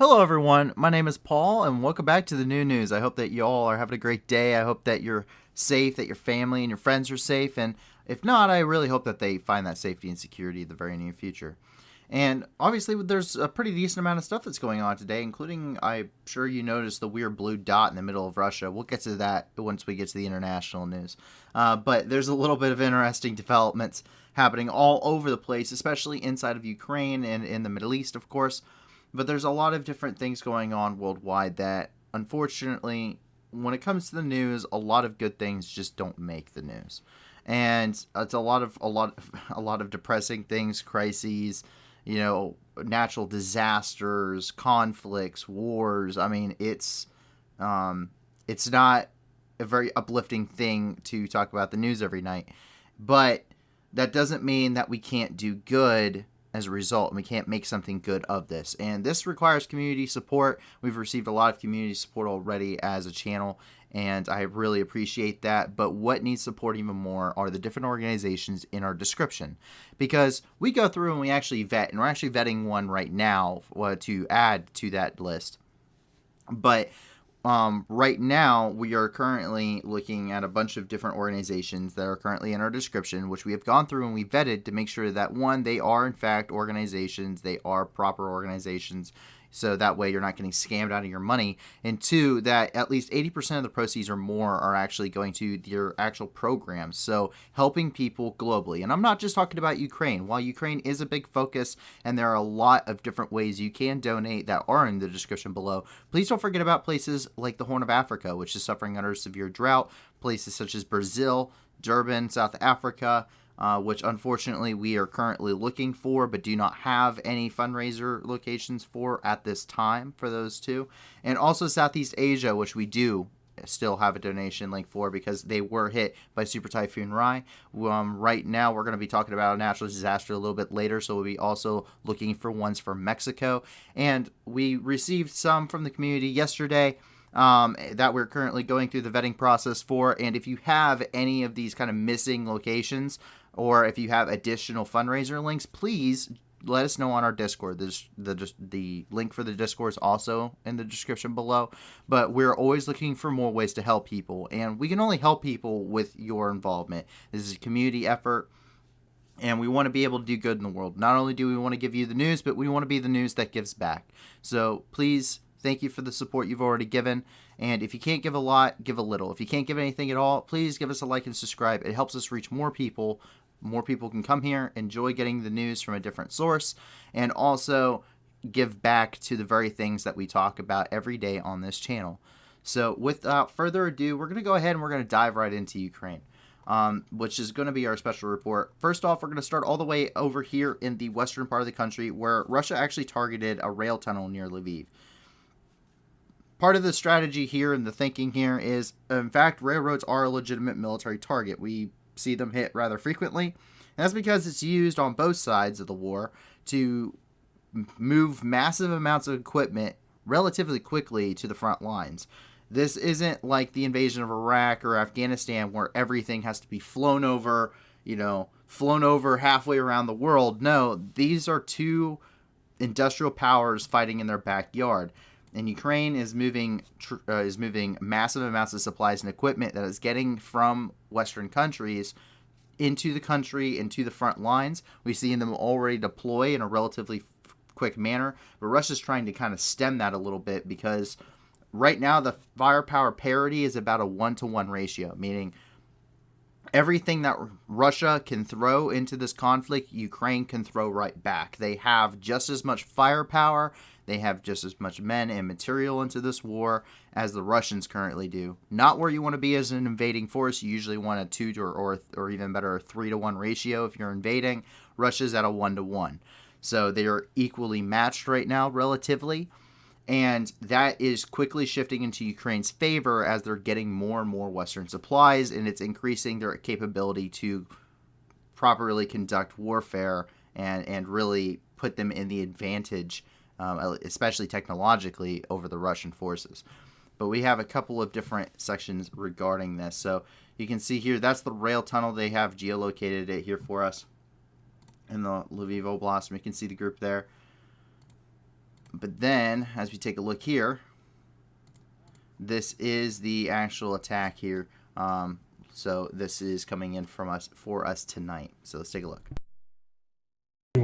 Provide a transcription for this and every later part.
Hello everyone, my name is Paul and welcome back to the new news. I hope that you all are having a great day. I hope that you're safe, that your family and your friends are safe, and if not, I really hope that they find that safety and security in the very near future. And obviously there's a pretty decent amount of stuff that's going on today, including, I'm sure you noticed, the weird blue dot in the middle of Russia. We'll get to that once we get to the international news. But there's a little bit of interesting developments happening all over the place, especially inside of Ukraine and in the Middle East, of course. But there's a lot of different things going on worldwide that, unfortunately, when it comes to the news, a lot of good things just don't make the news. And it's a lot of depressing things, crises, natural disasters, conflicts, wars. I mean, it's not a very uplifting thing to talk about the news every night. But that doesn't mean that we can't do good as a result, and we can't make something good of this. And this requires community support. We've received a lot of community support already as a channel, and I really appreciate that. But what needs support even more are the different organizations in our description, because we go through and we actually vet, and we're actually vetting one right now to add to that list. But right now, we are currently looking at a bunch of different organizations that are currently in our description, which we have gone through and we vetted to make sure that, one, they are in fact organizations, they are proper organizations, so that way you're not getting scammed out of your money, and two, that at least 80% of the proceeds or more are actually going to their actual programs, so helping people globally. And I'm not just talking about Ukraine. While Ukraine is a big focus and there are a lot of different ways you can donate that are in the description below, please don't forget about places like the Horn of Africa, which is suffering under severe drought, places such as Brazil, Durban, South Africa, which unfortunately we are currently looking for but do not have any fundraiser locations for at this time for those two. And also Southeast Asia, which we do still have a donation link for because they were hit by Super Typhoon Rai. Right now we're going to be talking about a natural disaster a little bit later, so we'll be also looking for ones for Mexico. And we received some from the community yesterday that we're currently going through the vetting process for. And if you have any of these kind of missing locations, or if you have additional fundraiser links, please let us know on our Discord. The link for the Discord is also in the description below. But we're always looking for more ways to help people, and we can only help people with your involvement. This is a community effort, and we want to be able to do good in the world. Not only do we want to give you the news, but we want to be the news that gives back. So please, thank you for the support you've already given. And if you can't give a lot, give a little. If you can't give anything at all, please give us a like and subscribe. It helps us reach more people. More people can come here, enjoy getting the news from a different source, and also give back to the very things that we talk about every day on this channel. So without further ado, we're going to go ahead and we're going to dive right into Ukraine, which is going to be our special report. First off, we're going to start all the way over here in the western part of the country, where Russia actually targeted a rail tunnel near Lviv. Part of the strategy here and the thinking here is, in fact, railroads are a legitimate military target. We see them hit rather frequently, and that's because it's used on both sides of the war to move massive amounts of equipment relatively quickly to the front lines. This isn't like the invasion of Iraq or Afghanistan where everything has to be flown over halfway around the world. No, these are two industrial powers fighting in their backyard. And Ukraine is moving massive amounts of supplies and equipment that is getting from Western countries into the country, into the front lines. We've seen them already deploy in a relatively quick manner, but Russia's trying to kind of stem that a little bit, because right now the firepower parity is about a 1-to-1 ratio, meaning everything that Russia can throw into this conflict, Ukraine can throw right back. They have just as much firepower, they have just as much men and material into this war as the Russians currently do. Not where you want to be as an invading force. You usually want a 2 to, or even better, a 3-to-1 ratio if you're invading. Russia's at a 1-to-1. So they are equally matched right now, relatively. And that is quickly shifting into Ukraine's favor as they're getting more and more Western supplies, and it's increasing their capability to properly conduct warfare and really put them in the advantage, especially technologically, over the Russian forces. But we have a couple of different sections regarding this. So you can see here, that's the rail tunnel. They have geolocated it here for us in the Lviv Oblast. We can see the group there. But then, as we take a look here, this is the actual attack here. So this is coming in from us for us tonight. So let's take a look.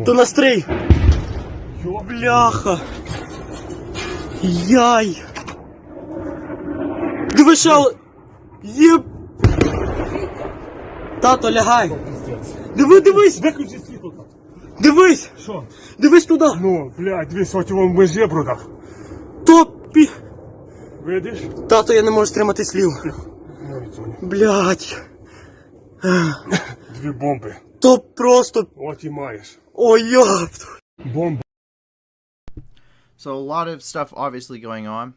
То настрій! Бляха! Яй! Диви що! Єб! Тато, лягай! Дивись! Виключи світло. Дивись! Що? Дивись туди! Ну, блядь, дивись, от його в межі продав. Топі! Видиш? Тато, я не можу стримати слів. Ну, Соня. Блядь! 2 бомби. То просто... От і маєш. Ой, ёпт! Бомба. So a lot of stuff obviously going on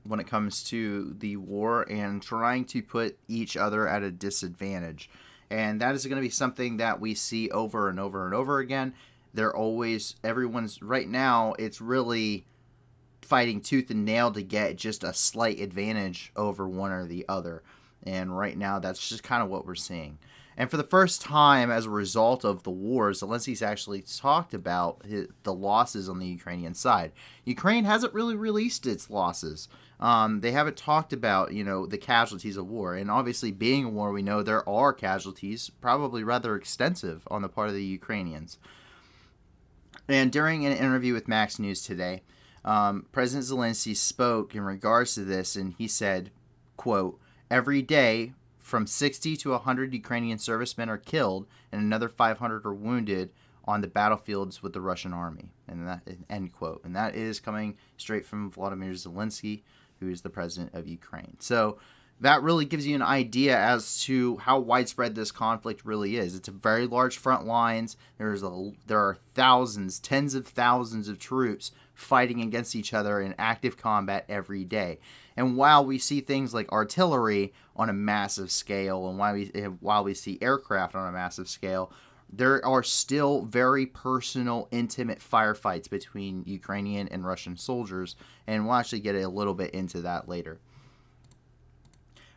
when it comes to the war and trying to put each other at a disadvantage. And that is going to be something that we see over and over and over again. Everyone's, right now, it's really fighting tooth and nail to get just a slight advantage over one or the other. And right now, that's just kind of what we're seeing. And for the first time, as a result of the war, Zelensky's actually talked about the losses on the Ukrainian side. Ukraine hasn't really released its losses. They haven't talked about, the casualties of war. And obviously, being a war, we know there are casualties, probably rather extensive, on the part of the Ukrainians. And during an interview with Max News today, President Zelensky spoke in regards to this, and he said, quote, "Every day, from 60 to 100 Ukrainian servicemen are killed and another 500 are wounded on the battlefields with the Russian army." And that, end quote. And that is coming straight from Volodymyr Zelensky, who is the president of Ukraine. So that really gives you an idea as to how widespread this conflict really is. It's a very large front lines. There are thousands, tens of thousands of troops fighting against each other in active combat every day. And while we see things like artillery on a massive scale, and while we see aircraft on a massive scale, there are still very personal, intimate firefights between Ukrainian and Russian soldiers, and we'll actually get a little bit into that later.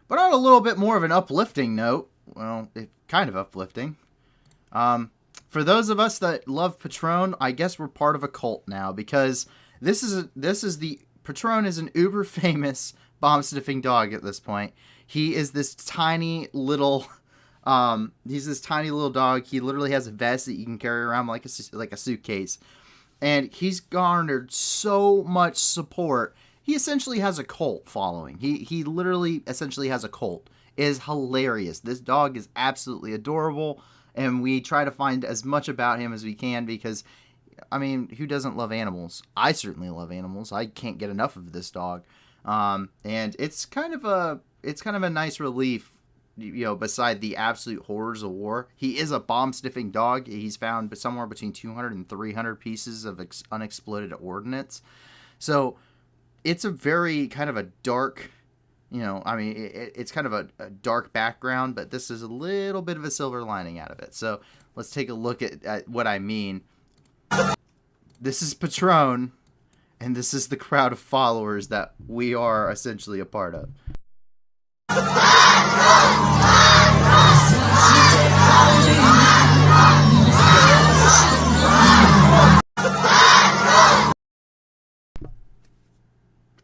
But on a little bit more of an uplifting note, well, kind of uplifting, for those of us that love Patron, I guess we're part of a cult now, because Patron is an uber famous bomb sniffing dog at this point. He is this tiny little dog. He literally has a vest that you can carry around like a suitcase, and he's garnered so much support. He essentially has a cult following. He literally essentially has a cult. It is hilarious. This dog is absolutely adorable, and we try to find as much about him as we can because, I mean, who doesn't love animals? I certainly love animals. I can't get enough of this dog. And it's kind of a nice relief, beside the absolute horrors of war. He is a bomb-sniffing dog. He's found somewhere between 200 and 300 pieces of unexploded ordnance. So it's a very kind of a dark, it's kind of a dark background, but this is a little bit of a silver lining out of it. So let's take a look at what I mean. This is Patron, and this is the crowd of followers that we are essentially a part of.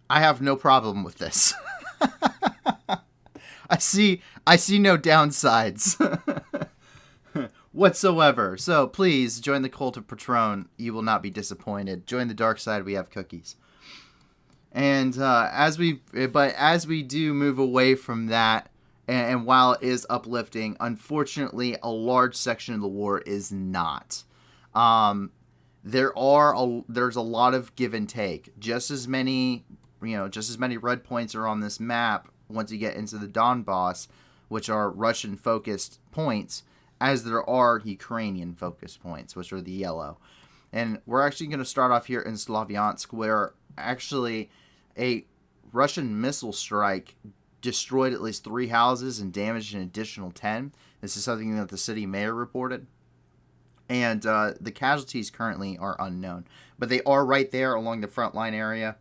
I have no problem with this. I see no downsides whatsoever. So please join the cult of Patron. You will not be disappointed. Join the dark side. We have cookies. And as we do move away from that, and while it is uplifting, unfortunately, a large section of the war is not. There's a lot of give and take. Just as many red points are on this map once you get into the Donbass, which are Russian-focused points, as there are Ukrainian-focused points, which are the yellow. And we're actually going to start off here in Slavyansk, where actually a Russian missile strike destroyed at least 3 houses and damaged an additional 10. This is something that the city mayor reported. And the casualties currently are unknown. But they are right there along the front line area.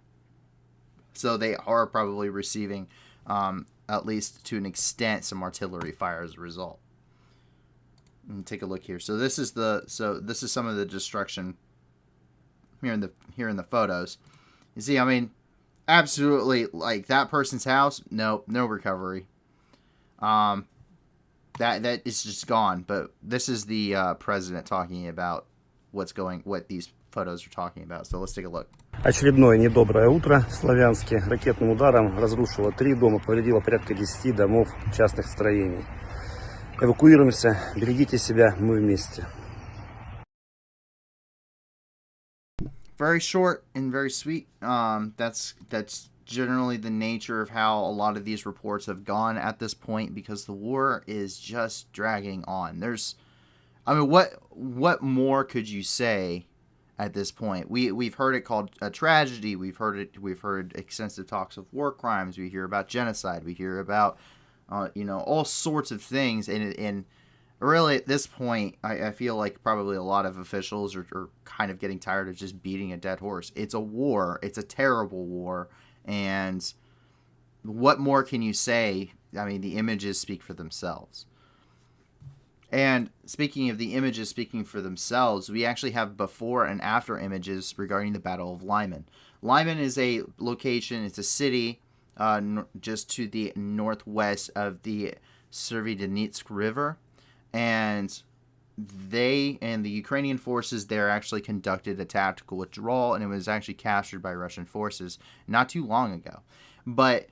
So they are probably receiving, at least to an extent, some artillery fire as a result. And take a look here. So this is some of the destruction here in the photos. You see, I mean, absolutely, like that person's house, no recovery. That is just gone. But this is the president talking about what these photos are talking about. So let's take a look. Очередное недоброе утро в Славянске. Ракетным ударом разрушило 3 дома, повредило порядка 10 домов частных строений. Эвакуируемся, берегите себя, мы вместе. Very short and very sweet. That's generally the nature of how a lot of these reports have gone at this point, because the war is just dragging on. What more could you say at this point? We've heard it called a tragedy. We've heard extensive talks of war crimes. We hear about genocide. We hear about all sorts of things. And really at this point, I feel like probably a lot of officials are kind of getting tired of just beating a dead horse. It's a war. It's a terrible war. And what more can you say? I mean, the images speak for themselves. And speaking of the images speaking for themselves, we actually have before and after images regarding the Battle of Lyman. Lyman is a location, it's a city just to the northwest of the SEVERODONETSK River. And the Ukrainian forces there actually conducted a tactical withdrawal, and it was actually captured by Russian forces not too long ago. But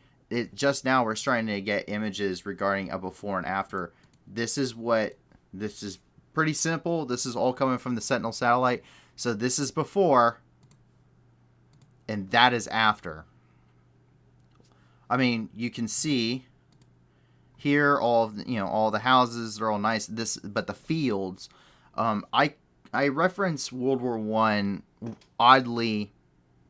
just now we're starting to get images regarding a before and after. This is pretty simple. This is all coming from the Sentinel satellite. So this is before, and that is after. I mean, you can see here all the houses are all nice. But the fields, I reference World War I oddly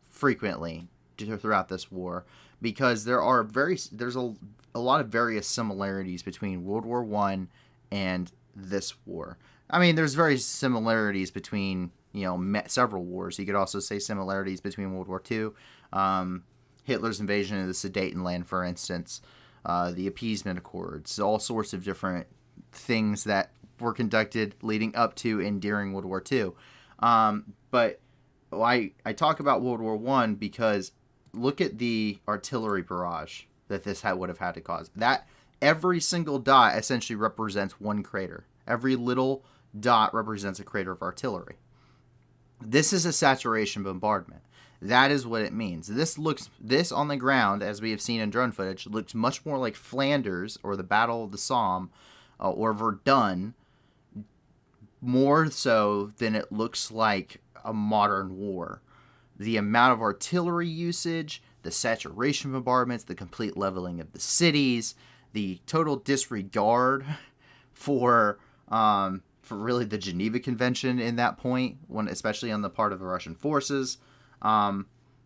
frequently throughout this war, because there's a lot of various similarities between World War I and this war. I mean, there's various similarities between several wars. You could also say similarities between World War II, Hitler's invasion of the Sudetenland, for instance. The appeasement accords, all sorts of different things that were conducted leading up to and during World War II. But I talk about World War I because look at the artillery barrage that this would have had to cause. That every single dot essentially represents one crater. Every little dot represents a crater of artillery. This is a saturation bombardment. That is what it means. This on the ground, as we have seen in drone footage, looks much more like Flanders or the Battle of the Somme or Verdun, more so than it looks like a modern war. The amount of artillery usage, the saturation bombardments, the complete leveling of the cities, the total disregard for really the Geneva Convention in that point, especially on the part of the Russian forces.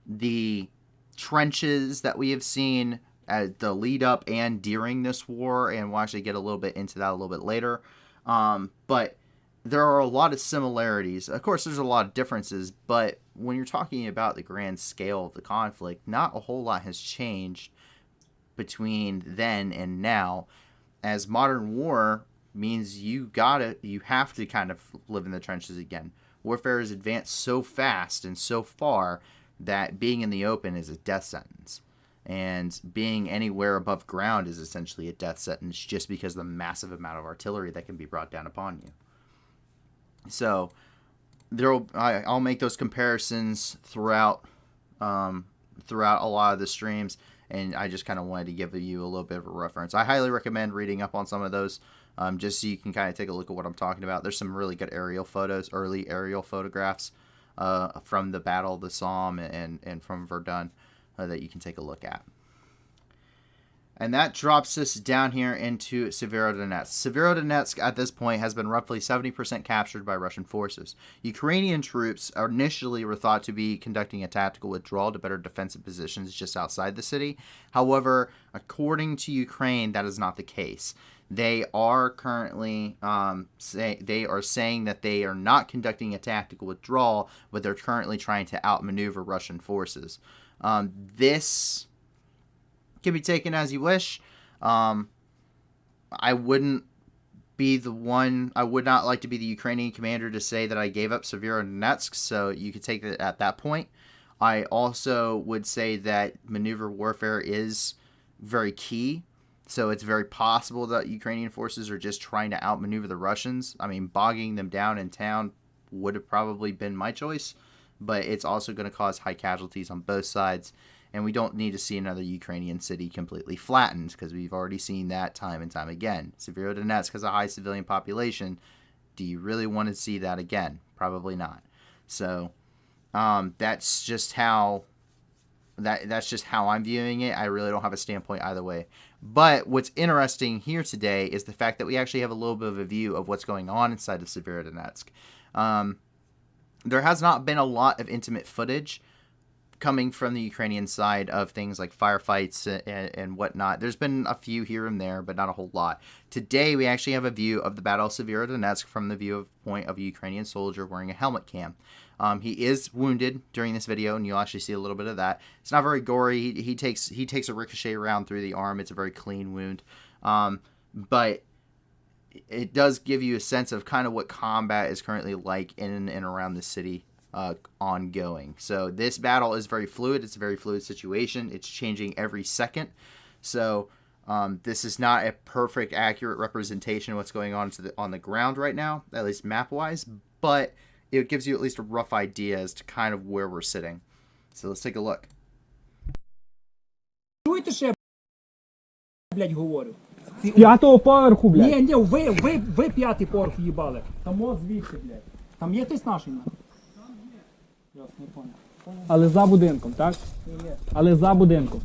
The trenches that we have seen at the lead up and during this war, and we'll actually get a little bit into that a little bit later. But there are a lot of similarities. Of course, there's a lot of differences, but when you're talking about the grand scale of the conflict, not a whole lot has changed between then and now, as modern war means you have to kind of live in the trenches again. Warfare has advanced so fast and so far that being in the open is a death sentence. And being anywhere above ground is essentially a death sentence, just because of the massive amount of artillery that can be brought down upon you. So I'll make those comparisons throughout a lot of the streams, and I just kind of wanted to give you a little bit of a reference. I highly recommend reading up on some of those, just so you can kind of take a look at what I'm talking about. There's some really good aerial photos, early aerial photographs from the Battle of the Somme and from Verdun that you can take a look at. And that drops us down here into Severodonetsk. Severodonetsk at this point has been roughly 70% captured by Russian forces. Ukrainian troops initially were thought to be conducting a tactical withdrawal to better defensive positions just outside the city. However, according to Ukraine, that is not the case. They are currently saying that they are not conducting a tactical withdrawal, but they're currently trying to outmaneuver Russian forces. This can be taken as you wish. I wouldn't be the one. I would not like to be the Ukrainian commander to say that I gave up Severodonetsk, so you could take it at that point. I also would say that maneuver warfare is very key, so it's very possible that Ukrainian forces are just trying to outmaneuver the Russians. I mean, bogging them down in town would have probably been my choice, but it's also going to cause high casualties on both sides, and we don't need to see another Ukrainian city completely flattened, because we've already seen that time and time again. Severodonetsk has a high civilian population. Do you really want to see that again? Probably not. So that's just how I'm viewing it. I really don't have a standpoint either way. But what's interesting here today is the fact that we actually have a little bit of a view of what's going on inside of Severodonetsk. There has not been a lot of intimate footage coming from the Ukrainian side of things like firefights and whatnot. There's been a few here and there, but not a whole lot. Today, we actually have a view of the Battle of Severodonetsk from the viewpoint of a Ukrainian soldier wearing a helmet cam. He is wounded during this video, and you'll actually see a little bit of that. It's not very gory. He takes a ricochet round through the arm. It's a very clean wound. But it does give you a sense of kind of what combat is currently like in and around the city ongoing. So this battle is very fluid. It's a very fluid situation. It's changing every second. So this is not a perfect, accurate representation of what's going on on the ground right now, at least map-wise, but it gives you at least a rough idea as to kind of where we're sitting. So let's take a look. Чуєте, що я, блядь, говорю? З п'ятого поверху, блядь. Ні, ви п'ятий поверх їбали. Там звідси, блядь. Там є хтось наший, нахуй? Там є. Ясно, не понял. Але за будинком, так? Але за будинком.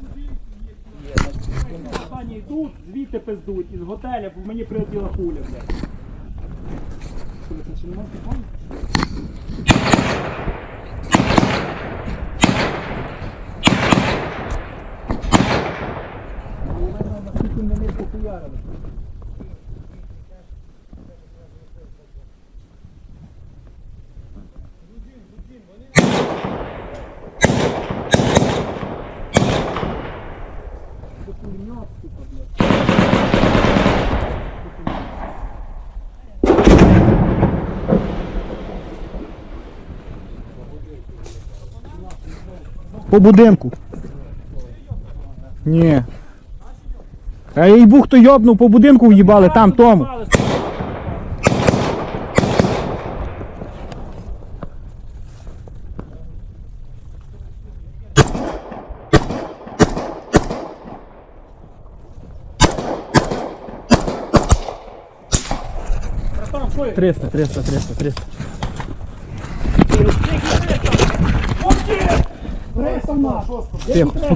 Останні йдуть, звідти пиздуть, із готеля, бо мені прилетіла куля, блядь. По будинку. Ні. А їй бух хто йобнув, по будинку в'їбали, там, тому. Братан, що є? 300.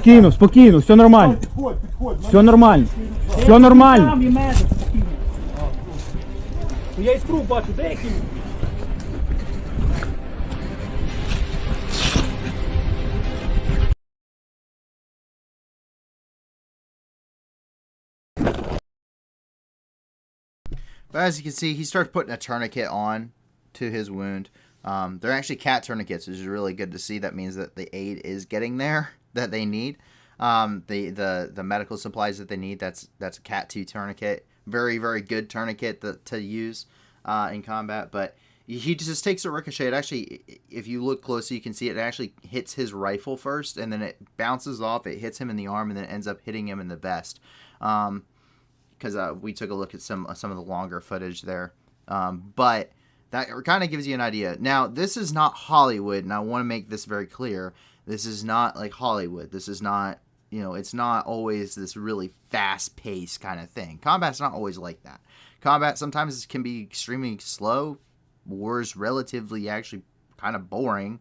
Тихо, спокійно, все нормально. Все нормально. Все нормально. Там і медик, спокійно. Я іскру бачу, де який? But as you can see, he starts putting a tourniquet on to his wound. They're actually cat tourniquets, which is really good to see. That means that the aid is getting there that they need. The medical supplies that they need, that's a Cat 2 tourniquet. Very, very good tourniquet to use in combat. But he just takes a ricochet. It actually, if you look closely, you can see it actually hits his rifle first, and then it bounces off. It hits him in the arm, and then it ends up hitting him in the vest. Because we took a look at some of the longer footage there. But that kind of gives you an idea. Now, this is not Hollywood, and I want to make this very clear. This is not like Hollywood. This is not, it's not always this really fast-paced kind of thing. Combat's not always like that. Combat sometimes can be extremely slow. War's relatively actually kind of boring.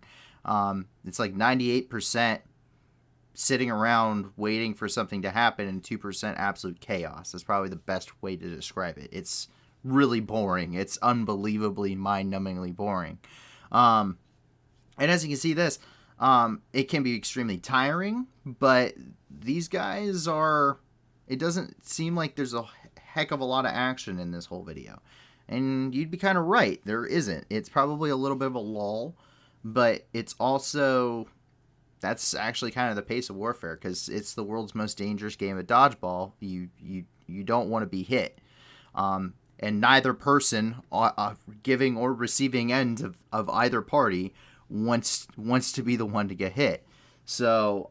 It's like 98% sitting around waiting for something to happen and 2% absolute chaos. That's probably the best way to describe it. It's really boring. It's unbelievably mind-numbingly boring. And as you can see this, it can be extremely tiring, but these guys it doesn't seem like there's a heck of a lot of action in this whole video. And you'd be kind of right. There isn't. It's probably a little bit of a lull, but it's also, that's actually kind of the pace of warfare, because it's the world's most dangerous game of dodgeball. You don't want to be hit. and neither person, giving or receiving end of either party, wants to be the one to get hit. So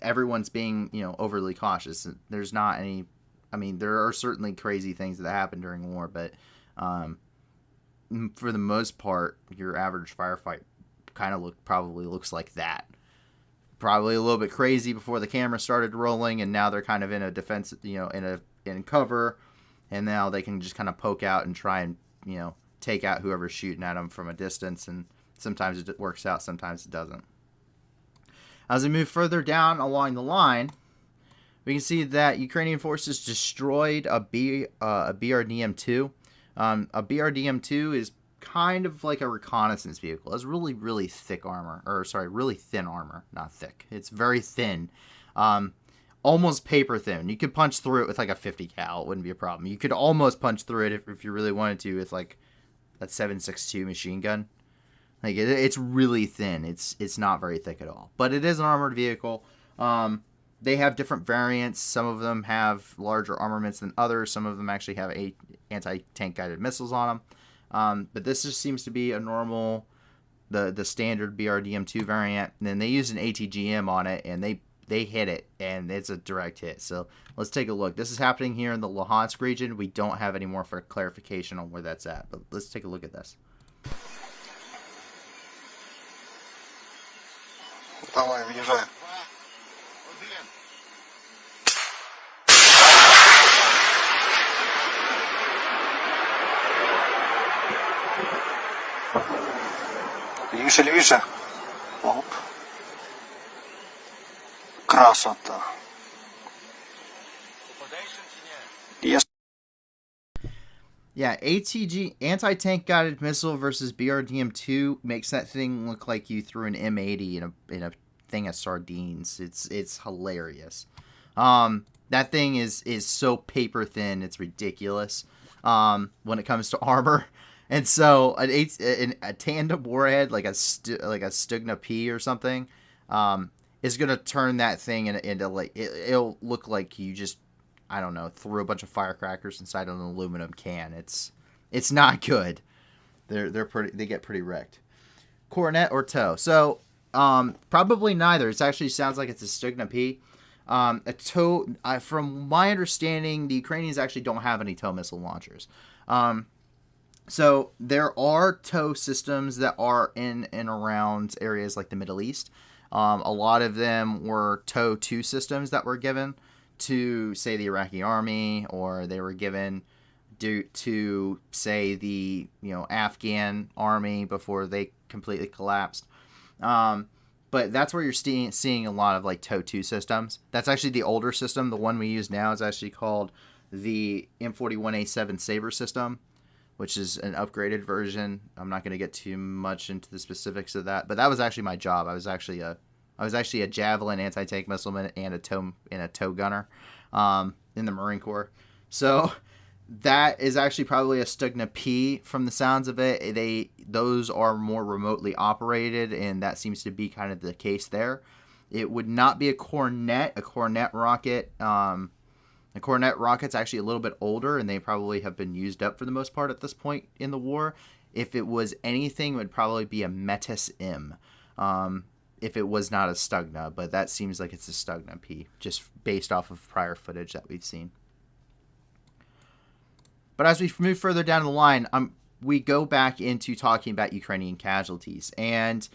everyone's being, overly cautious. There's not any. I mean, there are certainly crazy things that happen during war, but for the most part, your average firefight kind of probably looks like that. Probably a little bit crazy before the camera started rolling, and now they're kind of in a defense, in cover, and now they can just kind of poke out and try and, take out whoever's shooting at them from a distance, and sometimes it works out, sometimes it doesn't. As we move further down along the line, we can see that Ukrainian forces destroyed a BRDM2. A BRDM2 is kind of like a reconnaissance vehicle. It has really, really thick armor. Really thin armor. Not thick. It's very thin. Almost paper thin. You could punch through it with like a 50 cal. It wouldn't be a problem. You could almost punch through it if you really wanted to with like a 7.62 machine gun. Like it's really thin. It's not very thick at all. But it is an armored vehicle. They have different variants. Some of them have larger armaments than others. Some of them actually have anti-tank guided missiles on them. But this just seems to be a normal, the standard BRDM2 variant. And then they use an ATGM on it, and they hit it, and it's a direct hit. So let's take a look. This is happening here in the Luhansk region. We don't have any more for clarification on where that's at, but let's take a look at this. Давай, въезжай. Левіше, левіше. Оп. Красота. Yes. Yeah, ATG, anti-tank guided missile versus BRDM2 makes that thing look like you threw an M80 in a thing of sardines. It's hilarious. That thing is so paper thin, it's ridiculous. When it comes to armor. And so a tandem warhead like a Stugna P or something is gonna turn that thing into like it'll look like you just, I don't know, threw a bunch of firecrackers inside an aluminum can. It's not good. They get pretty wrecked. Coronet or TOW? So probably neither. It actually sounds like it's a Stugna P. A TOW, from my understanding, the Ukrainians actually don't have any TOW missile launchers. So there are TOW systems that are in and around areas like the Middle East. A lot of them were TOW 2 systems that were given to, say, the Iraqi army, or they were given due to, say, the Afghan army before they completely collapsed. But that's where you're seeing a lot of like TOW 2 systems. That's actually the older system. The one we use now is actually called the M41A7 Sabre system, which is an upgraded version. I'm not going to get too much into the specifics of that, but that was actually my job. I was actually a Javelin anti-tank missileman and a TOW gunner in the Marine Corps. So that is actually probably a Stugna P from the sounds of it. Those are more remotely operated, and that seems to be kind of the case there. It would not be a Cornet. A Cornet rocket. The Cornet rocket's actually a little bit older, and they probably have been used up for the most part at this point in the war. If it was anything, it would probably be a Metis M. If it was not a Stugna, but that seems like it's a Stugna P, just based off of prior footage that we've seen. But as we move further down the line, we go back into talking about Ukrainian casualties, and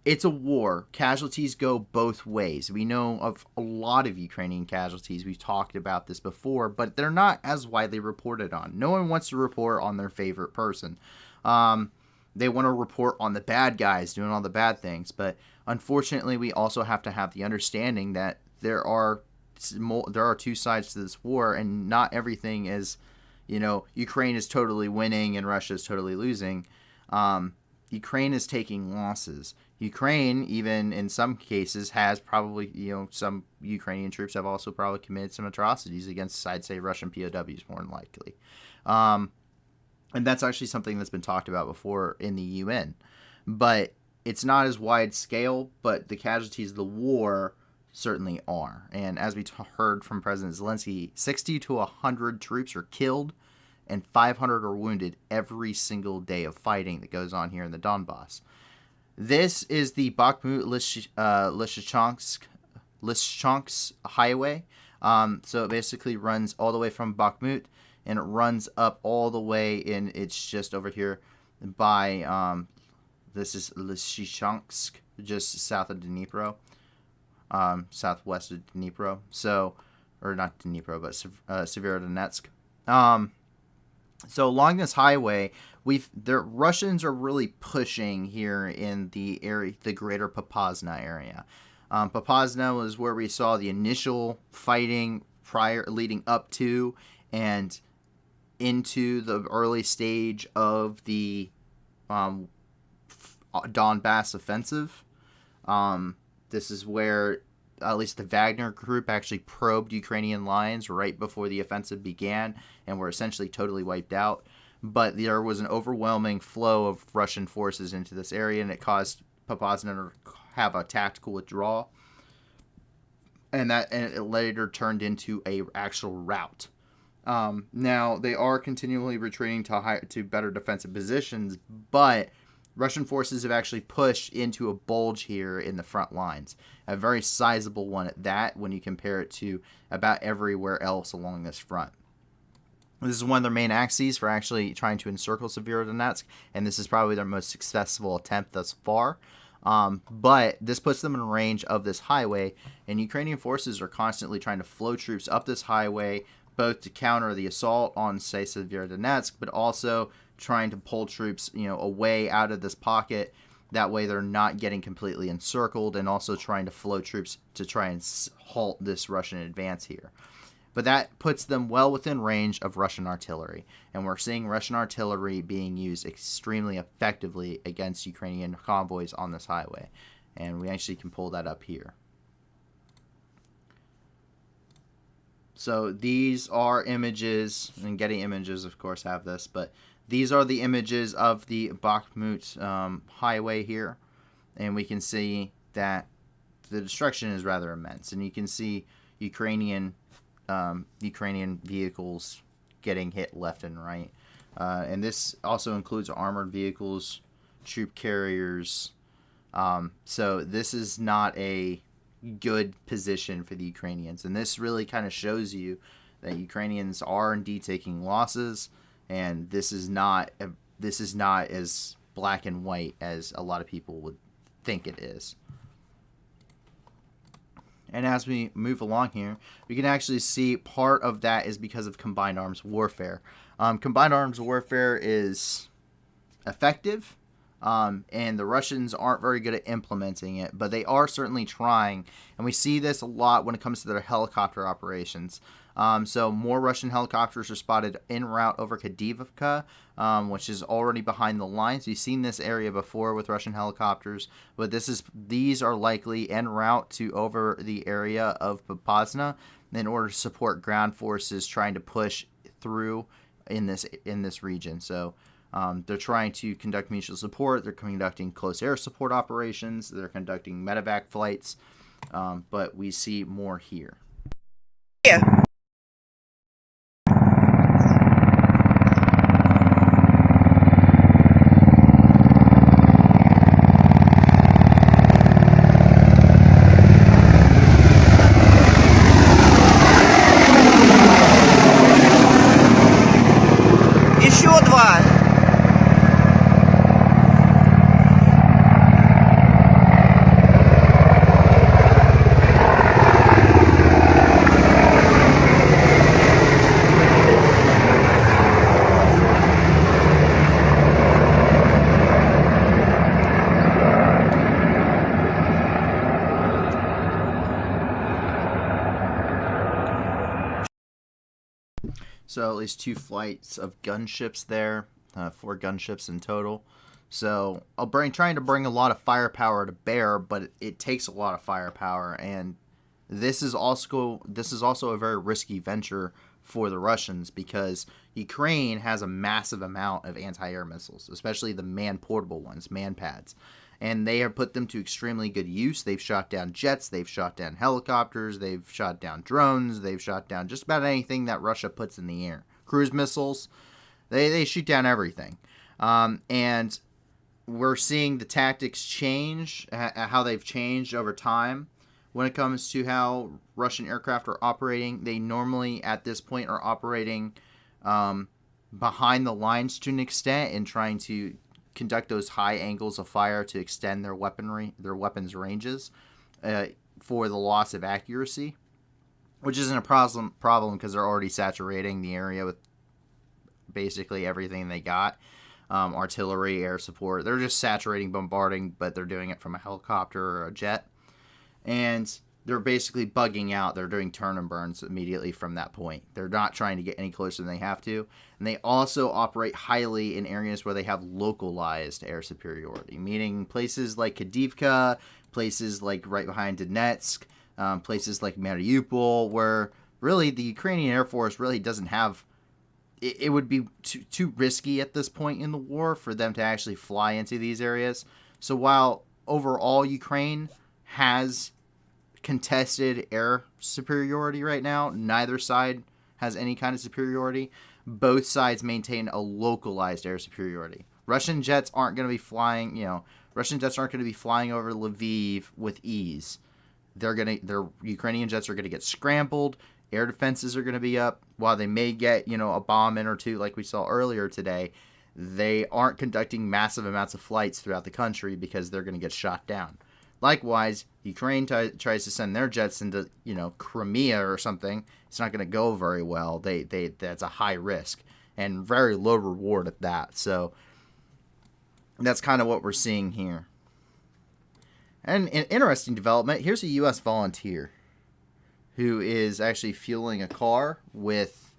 it's a war. Casualties go both ways. We know of a lot of Ukrainian casualties. We've talked about this before, but they're not as widely reported on. No one wants to report on their favorite person. They want to report on the bad guys doing all the bad things, but unfortunately, we also have to have the understanding that there are two sides to this war, and not everything is, Ukraine is totally winning and Russia is totally losing. Ukraine is taking losses. Ukraine, even in some cases, has probably, some Ukrainian troops have also probably committed some atrocities against, I'd say, Russian POWs more than likely. And that's actually something that's been talked about before in the UN. But it's not as wide scale, but the casualties of the war certainly are. And as we heard from President Zelensky, 60 to 100 troops are killed and 500 are wounded every single day of fighting that goes on here in the Donbass. This is the Bakhmut-Lysychansk highway. So it basically runs all the way from Bakhmut, and it runs up all the way in. It's just over here by this is Lysychansk, just south of Dnipro, southwest of Dnipro. So, or not Dnipro, but Severodonetsk. So along this highway, the Russians are really pushing here in the area, the greater Popasna area. Popasna was where we saw the initial fighting leading up to and into the early stage of the Donbass offensive. This is where at least the Wagner group actually probed Ukrainian lines right before the offensive began and were essentially totally wiped out. But there was an overwhelming flow of Russian forces into this area, and it caused Popasna to have a tactical withdrawal. And it later turned into a actual rout. Now, they are continually retreating to better defensive positions, but Russian forces have actually pushed into a bulge here in the front lines. A very sizable one at that when you compare it to about everywhere else along this front. This is one of their main axes for actually trying to encircle Severodonetsk, and this is probably their most successful attempt thus far. But this puts them in range of this highway, and Ukrainian forces are constantly trying to flow troops up this highway, both to counter the assault on, say, Severodonetsk, but also trying to pull troops, away out of this pocket. That way they're not getting completely encircled, and also trying to flow troops to try and halt this Russian advance here. But that puts them well within range of Russian artillery, and we're seeing Russian artillery being used extremely effectively against Ukrainian convoys on this highway. And we actually can pull that up here. So these are images, and Getty Images, of course, have this, but these are the images of the Bakhmut highway here, and we can see that the destruction is rather immense, and you can see Ukrainian vehicles getting hit left and right, and this also includes armored vehicles, troop carriers. So this is not a good position for the Ukrainians, and this really kind of shows you that Ukrainians are indeed taking losses, and this is not as black and white as a lot of people would think it is. And as we move along here, we can actually see part of that is because of combined arms warfare. Combined arms warfare is effective, and the Russians aren't very good at implementing it, but they are certainly trying. And we see this a lot when it comes to their helicopter operations. So more Russian helicopters are spotted en route over Kadivka, which is already behind the lines. We've seen this area before with Russian helicopters, but these are likely en route to over the area of Popasna in order to support ground forces trying to push through in this region. So they're trying to conduct mutual support. They're conducting close air support operations. They're conducting medevac flights, but we see more here. Yeah. Еще два. So at least 2 flights of gunships there, 4 gunships in total. So trying to bring a lot of firepower to bear, but it takes a lot of firepower, and this is also a very risky venture for the Russians because Ukraine has a massive amount of anti-air missiles, especially the man-portable ones, man-pads. And they have put them to extremely good use. They've shot down jets, they've shot down helicopters, they've shot down drones, they've shot down just about anything that Russia puts in the air. Cruise missiles. They shoot down everything. And we're seeing the tactics change, how they've changed over time when it comes to how Russian aircraft are operating. They normally, at this point, are operating behind the lines to an extent and trying to conduct those high angles of fire to extend their weapons ranges for the loss of accuracy, which isn't a problem because they're already saturating the area with basically everything they got. Artillery, air support. They're just saturating, bombarding, but they're doing it from a helicopter or a jet. And they're basically bugging out. They're doing turn and burns immediately from that point. They're not trying to get any closer than they have to. And they also operate highly in areas where they have localized air superiority, meaning places like Kadivka, places like right behind Donetsk, places like Mariupol, where really the Ukrainian Air Force really doesn't have... It would be too risky at this point in the war for them to actually fly into these areas. So while overall Ukraine has contested air superiority right now, neither side has any kind of superiority. Both sides maintain a localized air superiority. Russian jets aren't going to be flying, Russian jets aren't going to be flying over Lviv with ease. Their Ukrainian jets are going to get scrambled. Air defenses are going to be up. While they may get, a bomb in or two like we saw earlier today, they aren't conducting massive amounts of flights throughout the country because they're going to get shot down. Likewise, Ukraine tries to send their jets into, Crimea or something. It's not going to go very well. That's a high risk and very low reward at that. So that's kind of what we're seeing here. And an interesting development, here's a U.S. volunteer who is actually fueling a car with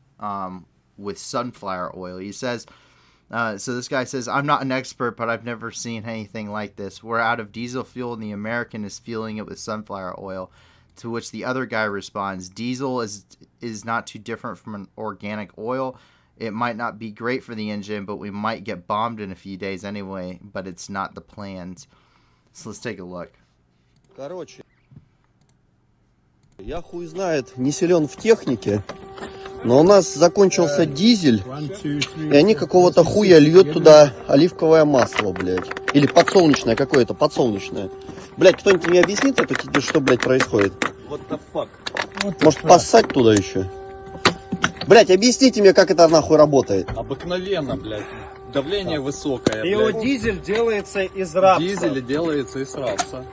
sunflower oil. He says, so this guy says, I'm not an expert, but I've never seen anything like this. We're out of diesel fuel and the American is fueling it with sunflower oil. To which the other guy responds, diesel is not too different from an organic oil. It might not be great for the engine, but we might get bombed in a few days anyway, but it's not the plans. So let's take a look. Короче, я хуй знает, не силен в технике, но у нас закончился дизель, и они какого-то хуя льют туда оливковое масло, блядь. Или подсолнечное какое-то, подсолнечное. Блядь, кто-нибудь мне объяснит это, что, блядь, происходит? What the fuck? Может, поссать туда еще? Блядь, объясните мне, как это нахуй работает. Обыкновенно, блядь. Давление высокое, и вот дизель делается из рапса. Дизель делается из рапса.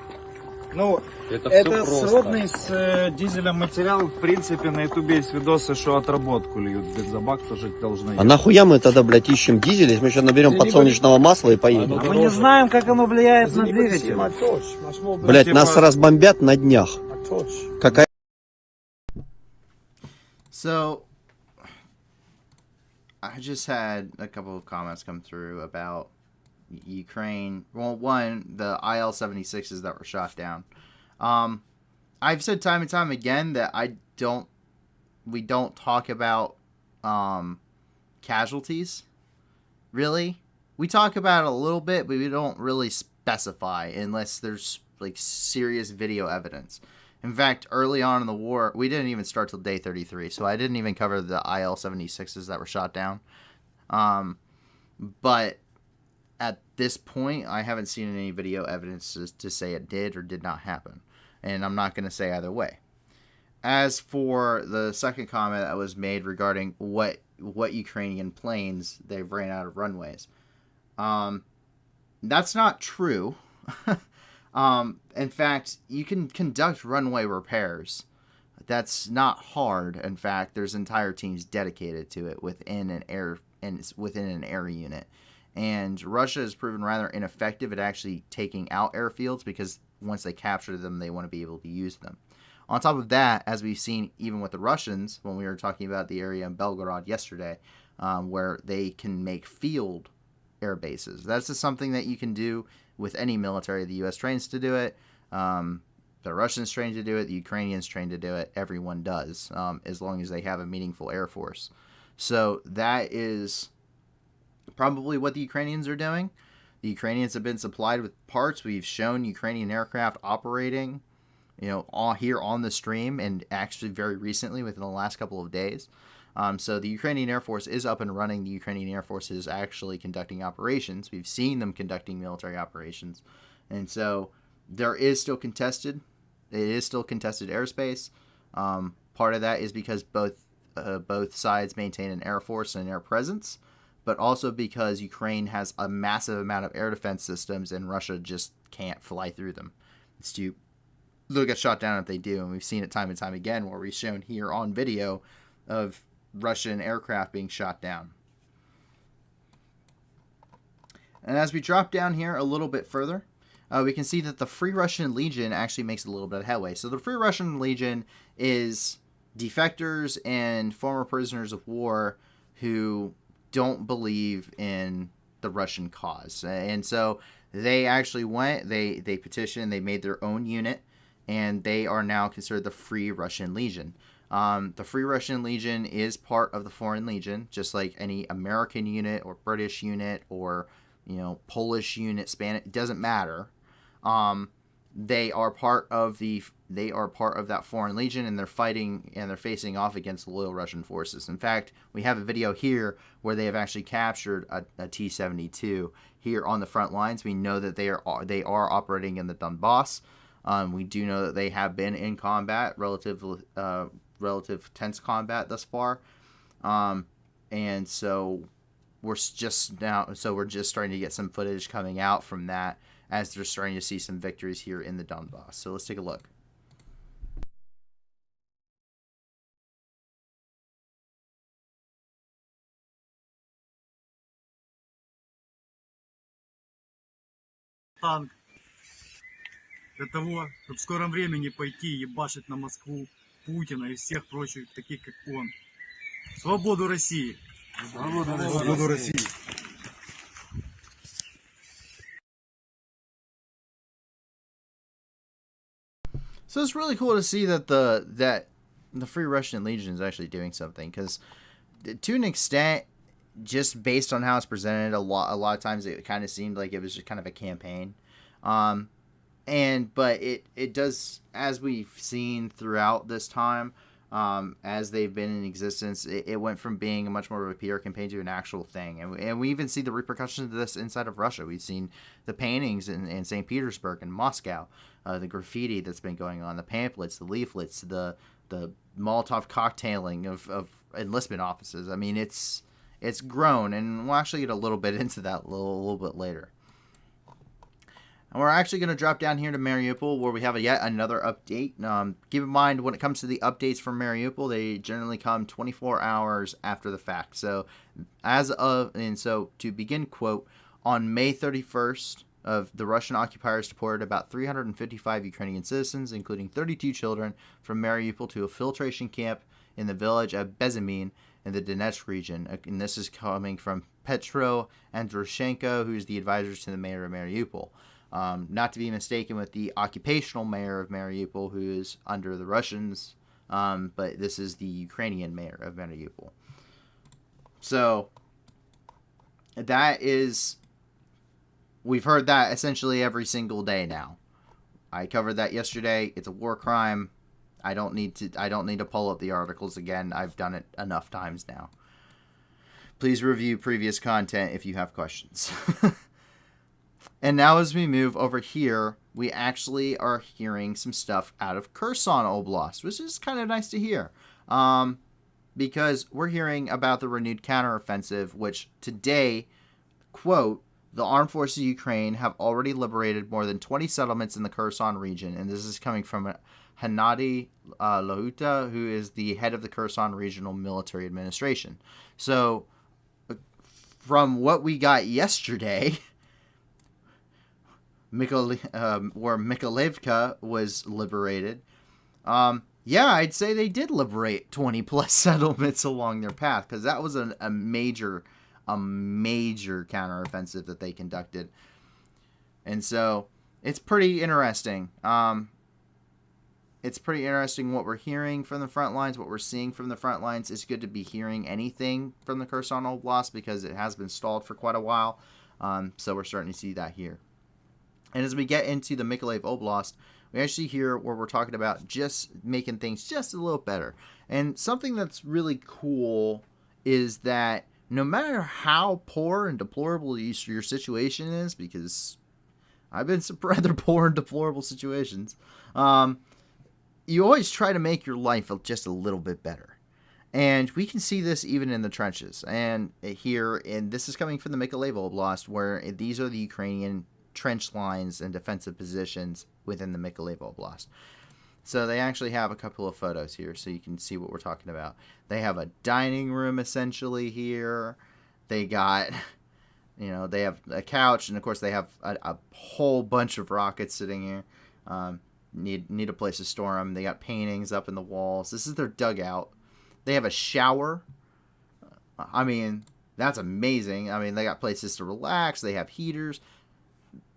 Ну, это сродный с дизелем материал. В принципе, на ютубе есть видосы, что отработку льют. Бензобак тоже должны. А нахуя мы тогда, блядь, ищем дизель, если мы сейчас наберем подсолнечного масла и поедем? Мы не знаем, как оно влияет на двигатель. Блядь, нас разбомбят на днях. Какая... So, I just had a couple of comments come through about Ukraine. Well, one, the IL-76s that were shot down. I've said time and time again that we don't talk about casualties, really. We talk about it a little bit, but we don't really specify unless there's like serious video evidence. In fact, early on in the war, we didn't even start till day 33, so I didn't even cover the IL-76s that were shot down. But at this point, I haven't seen any video evidence to say it did or did not happen. And I'm not going to say either way. As for the second comment that was made regarding what Ukrainian planes they've ran out of runways, that's not true. In fact, you can conduct runway repairs. That's not hard. In fact, there's entire teams dedicated to it within an air unit. And Russia has proven rather ineffective at actually taking out airfields because once they capture them, they want to be able to use them. On top of that, as we've seen even with the Russians, when we were talking about the area in Belgorod yesterday, where they can make field air bases. That's just something that you can do with any military. The U.S. trains to do it. The Russians train to do it. The Ukrainians train to do it. Everyone does, as long as they have a meaningful air force. So that is probably what the Ukrainians are doing. The Ukrainians have been supplied with parts. We've shown Ukrainian aircraft operating, all here on the stream, and actually very recently, within the last couple of days. So the Ukrainian Air Force is up and running. The Ukrainian Air Force is actually conducting operations. We've seen them conducting military operations. And so there is still contested. It is still contested airspace. Part of that is because both sides maintain an air force and an air presence, but also because Ukraine has a massive amount of air defense systems and Russia just can't fly through them. They'll get shot down if they do, and we've seen it time and time again where we've shown here on video of Russian aircraft being shot down. And as we drop down here a little bit further, we can see that the Free Russian Legion actually makes a little bit of headway. So the Free Russian Legion is defectors and former prisoners of war who don't believe in the Russian cause. And so they actually went, they petitioned, they made their own unit, and they are now considered the Free Russian Legion. The Free Russian Legion is part of the Foreign Legion, just like any American unit or British unit or, Polish unit, Spanish, it doesn't matter. They are part of that Foreign Legion, and they're fighting and they're facing off against loyal Russian forces. In fact, we have a video here where they have actually captured a T-72 here on the front lines. We know that they are operating in the Donbass. We do know that they have been in combat, relative tense combat thus far, and so we're just starting to get some footage coming out from that as they're starting to see some victories here in the Donbass. So let's take a look. Танк для того, чтобы в скором времени пойти ебашить на Москву, Путина и всех прочих, таких как он. Свободу России! Свободу России! So it's really cool to see that the Free Russian Legion is actually doing something, because to an extent, just based on how it's presented, a lot of times it kind of seemed like it was just kind of a campaign. But it does, as we've seen throughout this time, as they've been in existence, it went from being much more of a PR campaign to an actual thing. And we even see the repercussions of this inside of Russia. We've seen the paintings in St. Petersburg and Moscow, the graffiti that's been going on, the pamphlets, the leaflets, the Molotov cocktailing of enlistment offices. I mean, it's grown, and we'll actually get a little bit into that a little bit later. And we're actually going to drop down here to Mariupol, where we have yet another update. Keep in mind, when it comes to the updates from Mariupol, they generally come 24 hours after the fact. So, to begin, quote, on May 31st, the Russian occupiers deported about 355 Ukrainian citizens, including 32 children, from Mariupol to a filtration camp in the village of Bezemin in the Donetsk region. And this is coming from Petro Andrushenko, who is the advisor to the mayor of Mariupol. Not to be mistaken with the occupational mayor of Mariupol, who is under the Russians, but this is the Ukrainian mayor of Mariupol. So, we've heard that essentially every single day now. I covered that yesterday. It's a war crime. I don't need to pull up the articles again. I've done it enough times now. Please review previous content if you have questions. And now as we move over here, we actually are hearing some stuff out of Kherson Oblast, which is kind of nice to hear. Because we're hearing about the renewed counteroffensive, which today, quote, the armed forces of Ukraine have already liberated more than 20 settlements in the Kherson region. And this is coming from Hennady Lahuta, who is the head of the Kherson Regional Military Administration. So, from what we got yesterday, where Mykolaiivka was liberated, I'd say they did liberate 20 plus settlements along their path, because that was a major counteroffensive that they conducted. And so it's pretty interesting. It's pretty interesting what we're hearing from the front lines, what we're seeing from the front lines. It's good to be hearing anything from the Kherson Oblast, because it has been stalled for quite a while. So we're starting to see that here. And as we get into the Mykolaiv Oblast, We actually hear where we're talking about just making things just a little better. And something that's really cool is that no matter how poor and deplorable your situation is, because I've been some rather poor and deplorable situations, you always try to make your life just a little bit better. And we can see this even in the trenches. And here, and this is coming from the Mykolaiv Oblast, where these are the Ukrainian trench lines and defensive positions within the Mykolaiv Oblast. So they actually have a couple of photos here so you can see what we're talking about. They have a dining room essentially here. They got, you know, they have a couch, and of course they have a whole bunch of rockets sitting here. Need a place to store them. They got paintings up in the walls. This is their dugout. They have a shower. I mean, that's amazing. I mean, they got places to relax. They have heaters.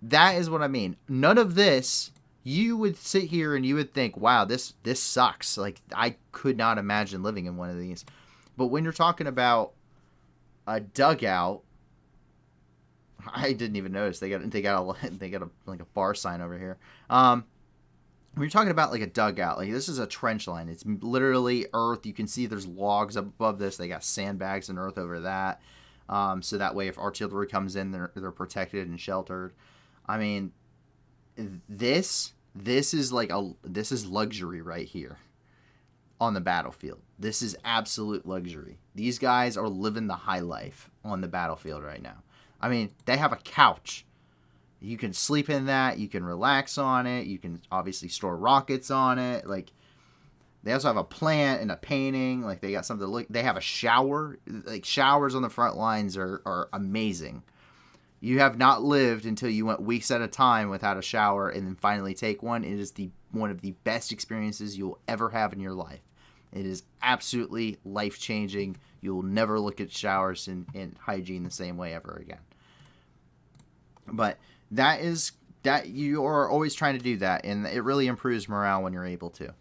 That is what I mean. None of this, you would sit here and you would think, wow, this sucks. Like, I could not imagine living in one of these. But when you're talking about a dugout, I didn't even notice. They got like a bar sign over here. When you're talking about like a dugout, like this is a trench line. It's literally earth. You can see there's logs up above this. They got sandbags and earth over that. So that way if artillery comes in, they're protected and sheltered. I mean, this is luxury right here on the battlefield. This is absolute luxury. These guys are living the high life on the battlefield right now. I mean, they have a couch. You can sleep in that. You can relax on it. You can obviously store rockets on it. Like, they also have a plant and a painting. Like, they got something to look. They have a shower. Like, showers on the front lines are amazing. You have not lived until you went weeks at a time without a shower and then finally take one. It is one of the best experiences you will ever have in your life. It is absolutely life-changing. You will never look at showers and hygiene the same way ever again. But that you are always trying to do that, and it really improves morale when you're able to.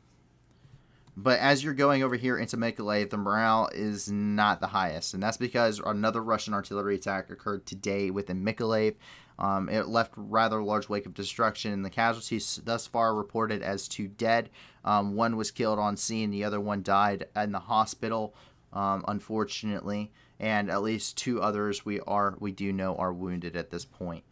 But as you're going over here into Mykolaiv, the morale is not the highest, and that's because another Russian artillery attack occurred today within Mykolaiv. It left rather large wake of destruction, and the casualties thus far reported as 2 dead. One was killed on scene, the other one died in the hospital, unfortunately, and at least 2 others we do know are wounded at this point.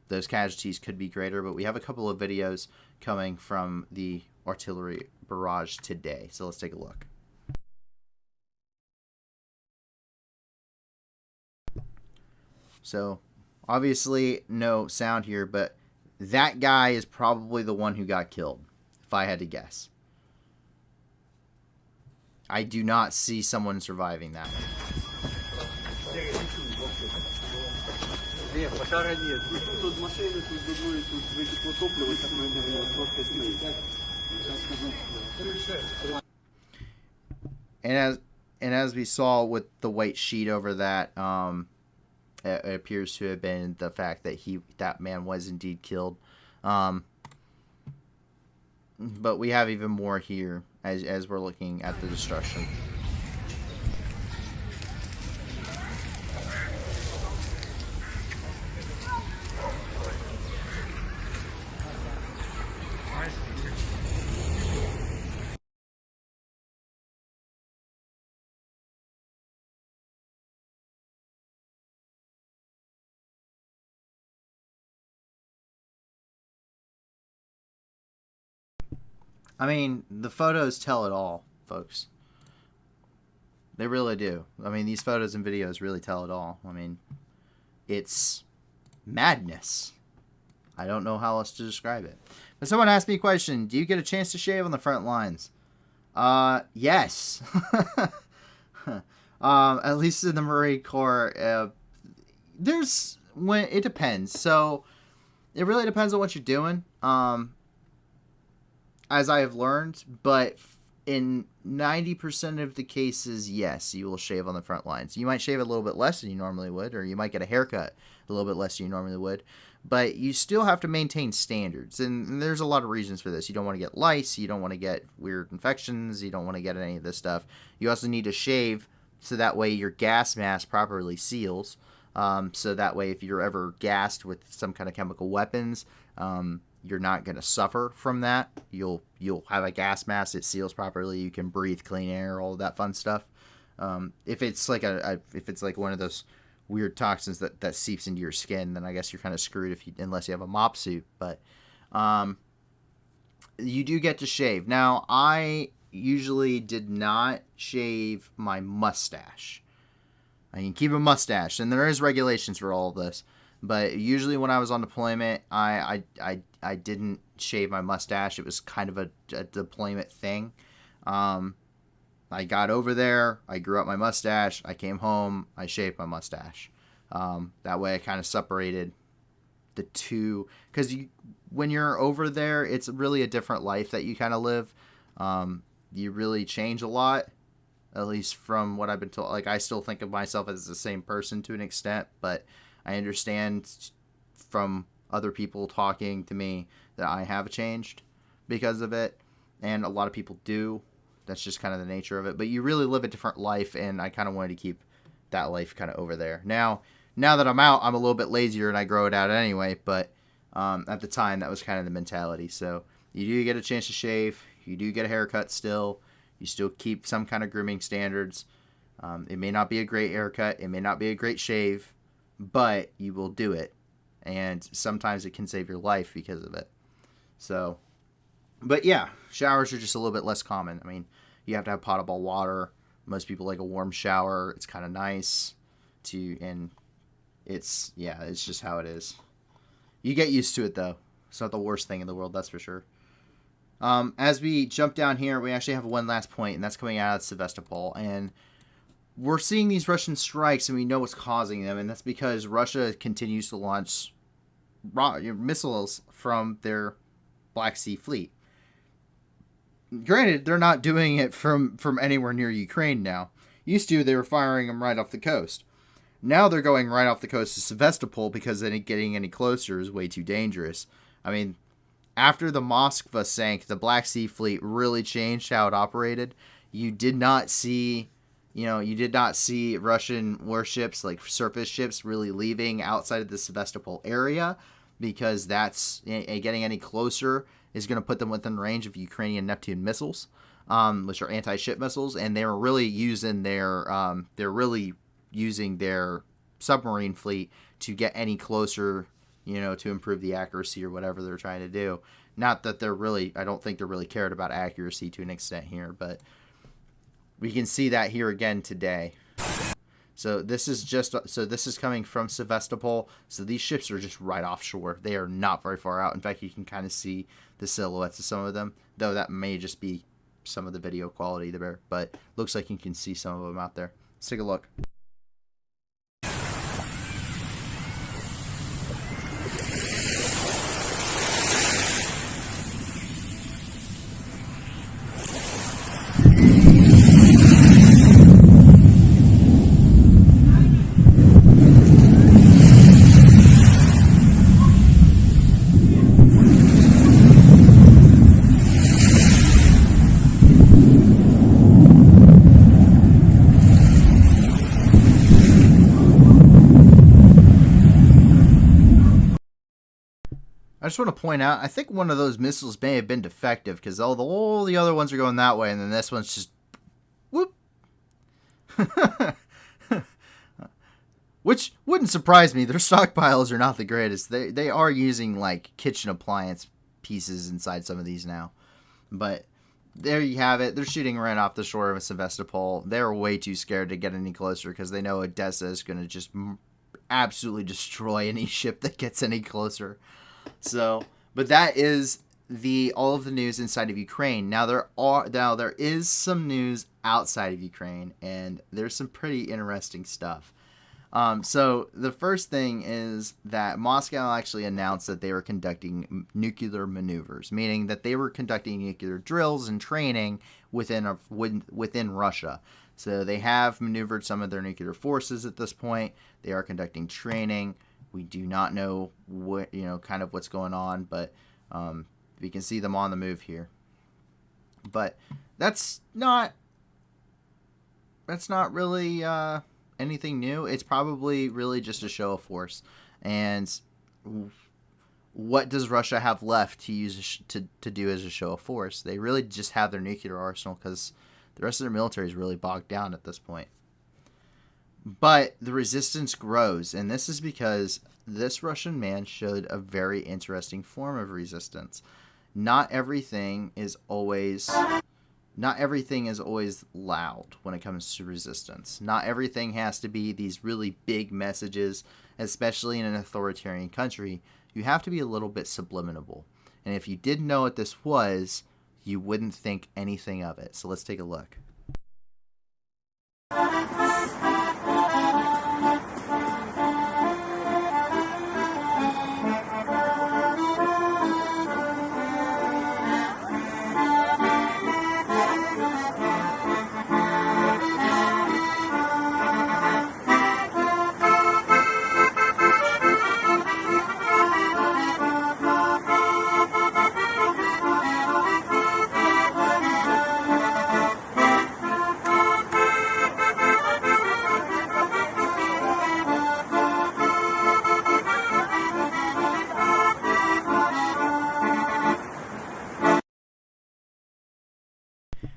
Those casualties could be greater, but we have a couple of videos coming from the artillery barrage today. So let's take a look. So obviously no sound here, but that guy is probably the one who got killed, if I had to guess. I do not see someone surviving that. And as we saw with the white sheet over that, it appears to have been the fact that that man was indeed killed. But we have even more here as we're looking at the destruction. I mean, the photos tell it all, folks. They really do. I mean, these photos and videos really tell it all. I mean, it's madness. I don't know how else to describe it. But someone asked me a question. Do you get a chance to shave on the front lines? Yes. At least in the Marine Corps, it depends. So it really depends on what you're doing. As I have learned, but in 90% of the cases, yes, you will shave on the front lines. You might shave a little bit less than you normally would, or you might get a haircut a little bit less than you normally would, but you still have to maintain standards, and there's a lot of reasons for this. You don't want to get lice, you don't want to get weird infections, you don't want to get any of this stuff. You also need to shave so that way your gas mask properly seals, so that way if you're ever gassed with some kind of chemical weapons, you're not going to suffer from that. You'll have a gas mask. It seals properly. You can breathe clean air, all of that fun stuff. If it's like if it's like one of those weird toxins that seeps into your skin, then I guess you're kind of screwed unless you have a mop suit. But you do get to shave. Now, I usually did not shave my mustache. I can keep a mustache, and there is regulations for all of this. But usually when I was on deployment, I didn't shave my mustache. It was kind of a deployment thing. I got over there, I grew up my mustache, I came home, I shaved my mustache. That way I kind of separated the two, because when you're over there, it's really a different life that you kind of live. You really change a lot, at least from what I've been told. Like, I still think of myself as the same person to an extent, but I understand from other people talking to me that I have changed because of it, and a lot of people do. That's just kind of the nature of it. But you really live a different life, and I kind of wanted to keep that life kind of over there. Now that I'm out, I'm a little bit lazier, and I grow it out anyway, but at the time, that was kind of the mentality. So you do get a chance to shave. You do get a haircut still. You still keep some kind of grooming standards. It may not be a great haircut. It may not be a great shave, but you will do it. And sometimes it can save your life because of it. So, but yeah, showers are just a little bit less common. I mean, you have to have potable water. Most people like a warm shower. It's kind of nice and it's just how it is. You get used to it though. It's not the worst thing in the world, that's for sure. As we jump down here, we actually have one last point, and that's coming out of Sevastopol. And we're seeing these Russian strikes, and we know what's causing them, and that's because Russia continues to launch missiles from their Black Sea Fleet. Granted, they're not doing it from anywhere near Ukraine now. Used to, they were firing them right off the coast. Now they're going right off the coast of Sevastopol because getting any closer is way too dangerous. I mean, after the Moskva sank, the Black Sea Fleet really changed how it operated. You did not see Russian warships, like surface ships, really leaving outside of the Sevastopol area, because that's getting any closer is going to put them within range of Ukrainian Neptune missiles, which are anti-ship missiles, and they're really using their submarine fleet to get any closer, to improve the accuracy or whatever they're trying to do. Not that I don't think they're really cared about accuracy to an extent here, but we can see that here again today. So this is coming from Sevastopol. So these ships are just right offshore. They are not very far out. In fact, you can kind of see the silhouettes of some of them, though that may just be some of the video quality there, but looks like you can see some of them out there. Let's take a look. I just want to point out, I think one of those missiles may have been defective, because all the other ones are going that way, and then this one's just whoop. Which wouldn't surprise me. Their stockpiles are not the greatest. They are using like kitchen appliance pieces inside some of these now. But there you have it. They're shooting right off the shore of Sevastopol. They're way too scared to get any closer because they know Odessa is going to just absolutely destroy any ship that gets any closer. So, but that is all of the news inside of Ukraine. Now there is some news outside of Ukraine, and there's some pretty interesting stuff. So the first thing is that Moscow actually announced that they were conducting nuclear maneuvers, meaning that they were conducting nuclear drills and training within Russia. So they have maneuvered some of their nuclear forces at this point. They are conducting training. We do not know kind of what's going on, but we can see them on the move here. But that's not really anything new. It's probably really just a show of force. And what does Russia have left to use to do as a show of force? They really just have their nuclear arsenal because the rest of their military is really bogged down at this point. But the resistance grows, and this is because this Russian man showed a very interesting form of resistance. Not everything is always loud when it comes to resistance. Not everything has to be these really big messages, especially in an authoritarian country. You have to be a little bit subliminal. And if you didn't know what this was, you wouldn't think anything of it. So let's take a look.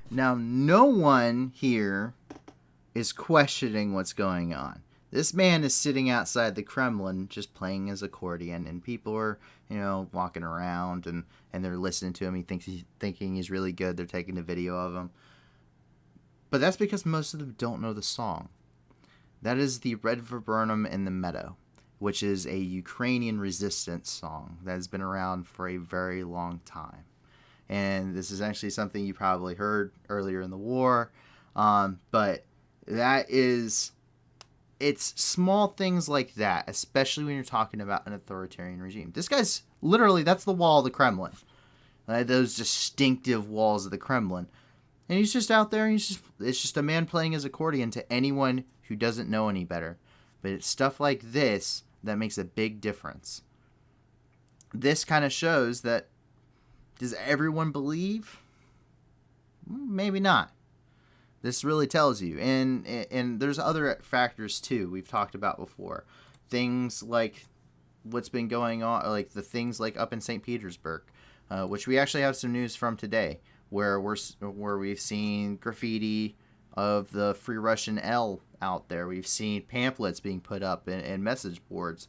Now, no one here is questioning what's going on. This man is sitting outside the Kremlin just playing his accordion, and people are, walking around and they're listening to him. Thinking he's really good. They're taking a video of him. But that's because most of them don't know the song. That is the Red Viburnum in the Meadow, which is a Ukrainian resistance song that has been around for a very long time. And this is actually something you probably heard earlier in the war. But it's small things like that, especially when you're talking about an authoritarian regime. This guy's literally, that's the wall of the Kremlin. Those distinctive walls of the Kremlin. And he's just out there, and it's just a man playing his accordion to anyone who doesn't know any better. But it's stuff like this that makes a big difference. This kind of shows that, does everyone believe? Maybe not. This really tells you. And there's other factors too we've talked about before. Things like what's been going on, like the things like up in St. Petersburg, which we actually have some news from today, where we've seen graffiti of the Free Russian L out there. We've seen pamphlets being put up in message boards.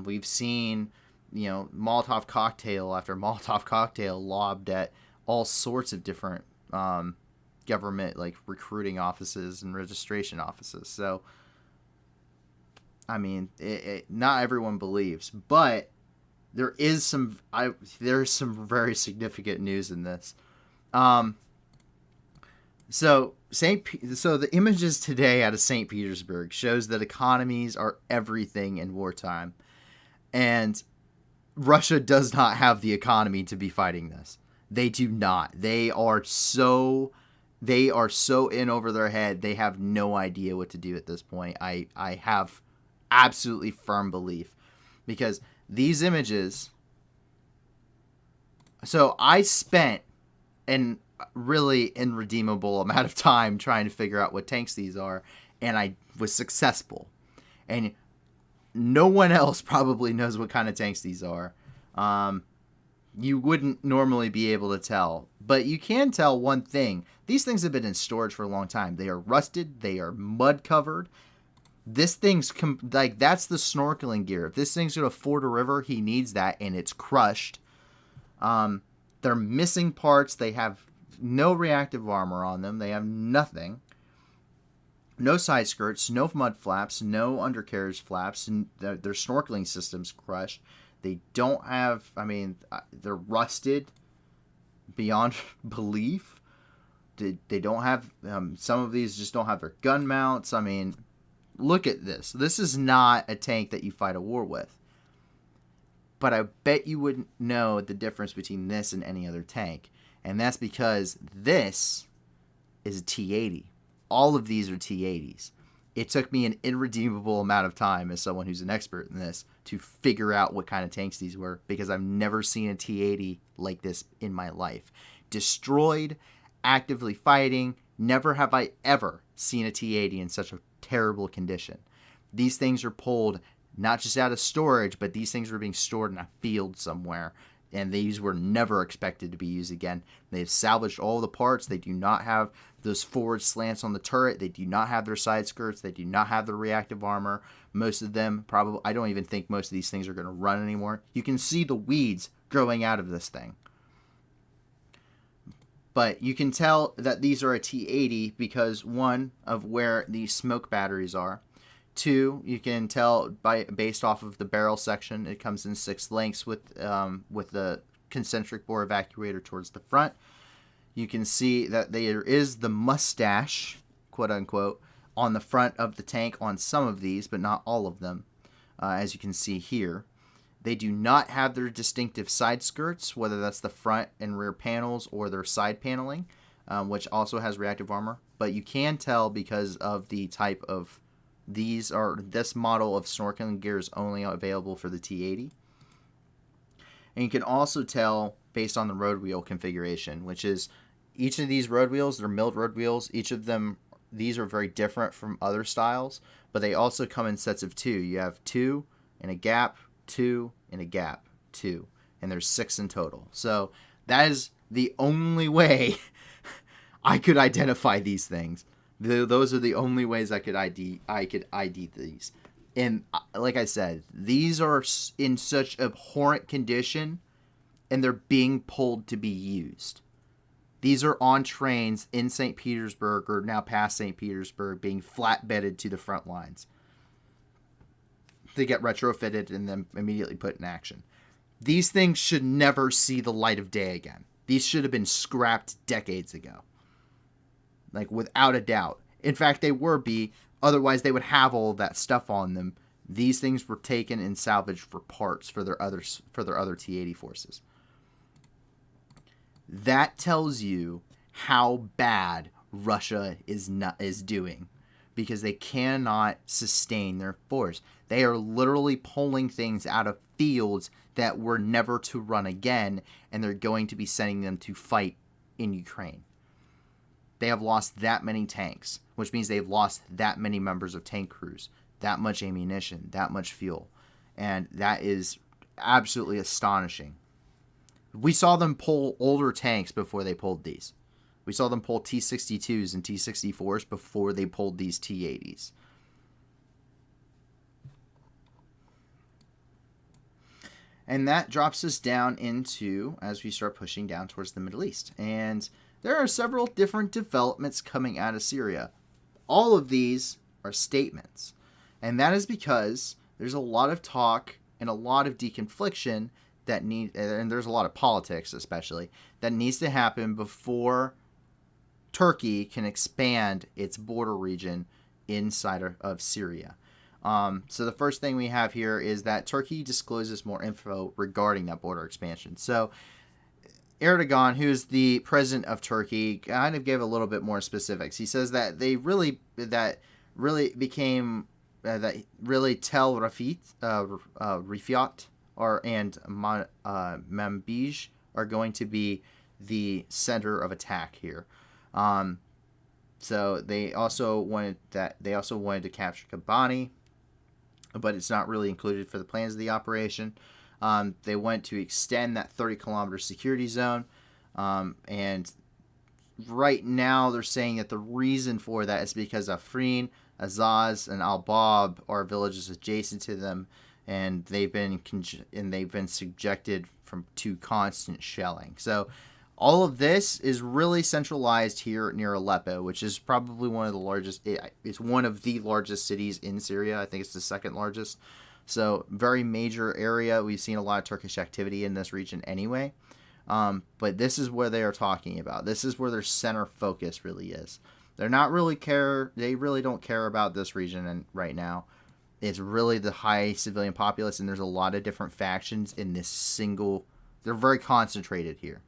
We've seen Molotov cocktail after Molotov cocktail lobbed at all sorts of different government, like recruiting offices and registration offices. So, I mean, not everyone believes, but there's some very significant news in this. So the images today out of St. Petersburg shows that economies are everything in wartime, and Russia does not have the economy to be fighting this. They do not. They are so in over their head. They have no idea what to do at this point. I have absolutely firm belief, because these images. So I spent an really irredeemable amount of time trying to figure out what tanks these are, and I was successful. And no one else probably knows what kind of tanks these are. You wouldn't normally be able to tell, but you can tell one thing. These things have been in storage for a long time. They are rusted. They are mud covered. This thing's that's the snorkeling gear. If this thing's going to ford a river, he needs that, and it's crushed. They're missing parts. They have no reactive armor on them. They have nothing. No side skirts, no mud flaps, no undercarriage flaps, and their snorkeling system's crushed. They don't have, they're rusted beyond belief. They don't have, some of these just don't have their gun mounts. Look at this. This is not a tank that you fight a war with. But I bet you wouldn't know the difference between this and any other tank. And that's because this is a T-80. All of these are T-80s. It took me an irredeemable amount of time as someone who's an expert in this to figure out what kind of tanks these were, because I've never seen a T-80 like this in my life. Destroyed, actively fighting, never have I ever seen a T-80 in such a terrible condition. These things are pulled not just out of storage, but these things were being stored in a field somewhere, and these were never expected to be used again. They've salvaged all the parts. They do not have those forward slants on the turret. They do not have their side skirts. They do not have the reactive armor. Most of them probably, I don't even think most of these things are going to run anymore. You can see the weeds growing out of this thing. But you can tell that these are a T-80 because, one, of where the smoke batteries are. Two, you can tell based off of the barrel section, it comes in 6 lengths with the concentric bore evacuator towards the front. You can see that there is the mustache, quote unquote, on the front of the tank on some of these, but not all of them, as you can see here. They do not have their distinctive side skirts, whether that's the front and rear panels or their side paneling, which also has reactive armor. But you can tell because of the type of this model of snorkeling gear is only available for the T-80. And you can also tell based on the road wheel configuration, which is each of these road wheels, they're milled road wheels. Each of them, these are very different from other styles, but they also come in sets of 2. You have 2 and a gap, 2 and a gap, 2, and there's 6 in total. So that is the only way I could identify these things. Those are the only ways I could ID these. And like I said, these are in such abhorrent condition, and they're being pulled to be used. These are on trains in St. Petersburg, or now past St. Petersburg, being flatbedded to the front lines. They get retrofitted and then immediately put in action. These things should never see the light of day again. These should have been scrapped decades ago. Like, without a doubt. In fact, they were otherwise they would have all of that stuff on them. These things were taken and salvaged for parts for their other T-80 forces. That tells you how bad Russia is doing, because they cannot sustain their force. They are literally pulling things out of fields that were never to run again, and they're going to be sending them to fight in Ukraine. They have lost that many tanks, which means they've lost that many members of tank crews, that much ammunition, that much fuel. And that is absolutely astonishing. We saw them pull older tanks before they pulled these. We saw them pull T-62s and T-64s before they pulled these T-80s. And that drops us down into, as we start pushing down towards the Middle East. And there are several different developments coming out of Syria. All of these are statements. And that is because there's a lot of talk and a lot of deconfliction and there's a lot of politics especially, that needs to happen before Turkey can expand its border region inside of Syria. So the first thing we have here is that Turkey discloses more info regarding that border expansion. So Erdogan, who's the president of Turkey, kind of gave a little bit more specifics. He says that Tel Rifat and Manbij are going to be the center of attack here. So they also wanted to capture Kobani, but it's not really included for the plans of the operation. They want to extend that 30-kilometer security zone, and right now they're saying that the reason for that is because Afrin, Azaz, and Al-Bab are villages adjacent to them, and they've been subjected to constant shelling. So all of this is really centralized here near Aleppo, which is probably one of the largest. It's one of the largest cities in Syria. I think it's the second largest. So very major area. We've seen a lot of Turkish activity in this region anyway. But this is where they are talking about. This is where their center focus really is. They really don't care about this region right now. It's really the high civilian populace, and there's a lot of different factions in this single. They're very concentrated here.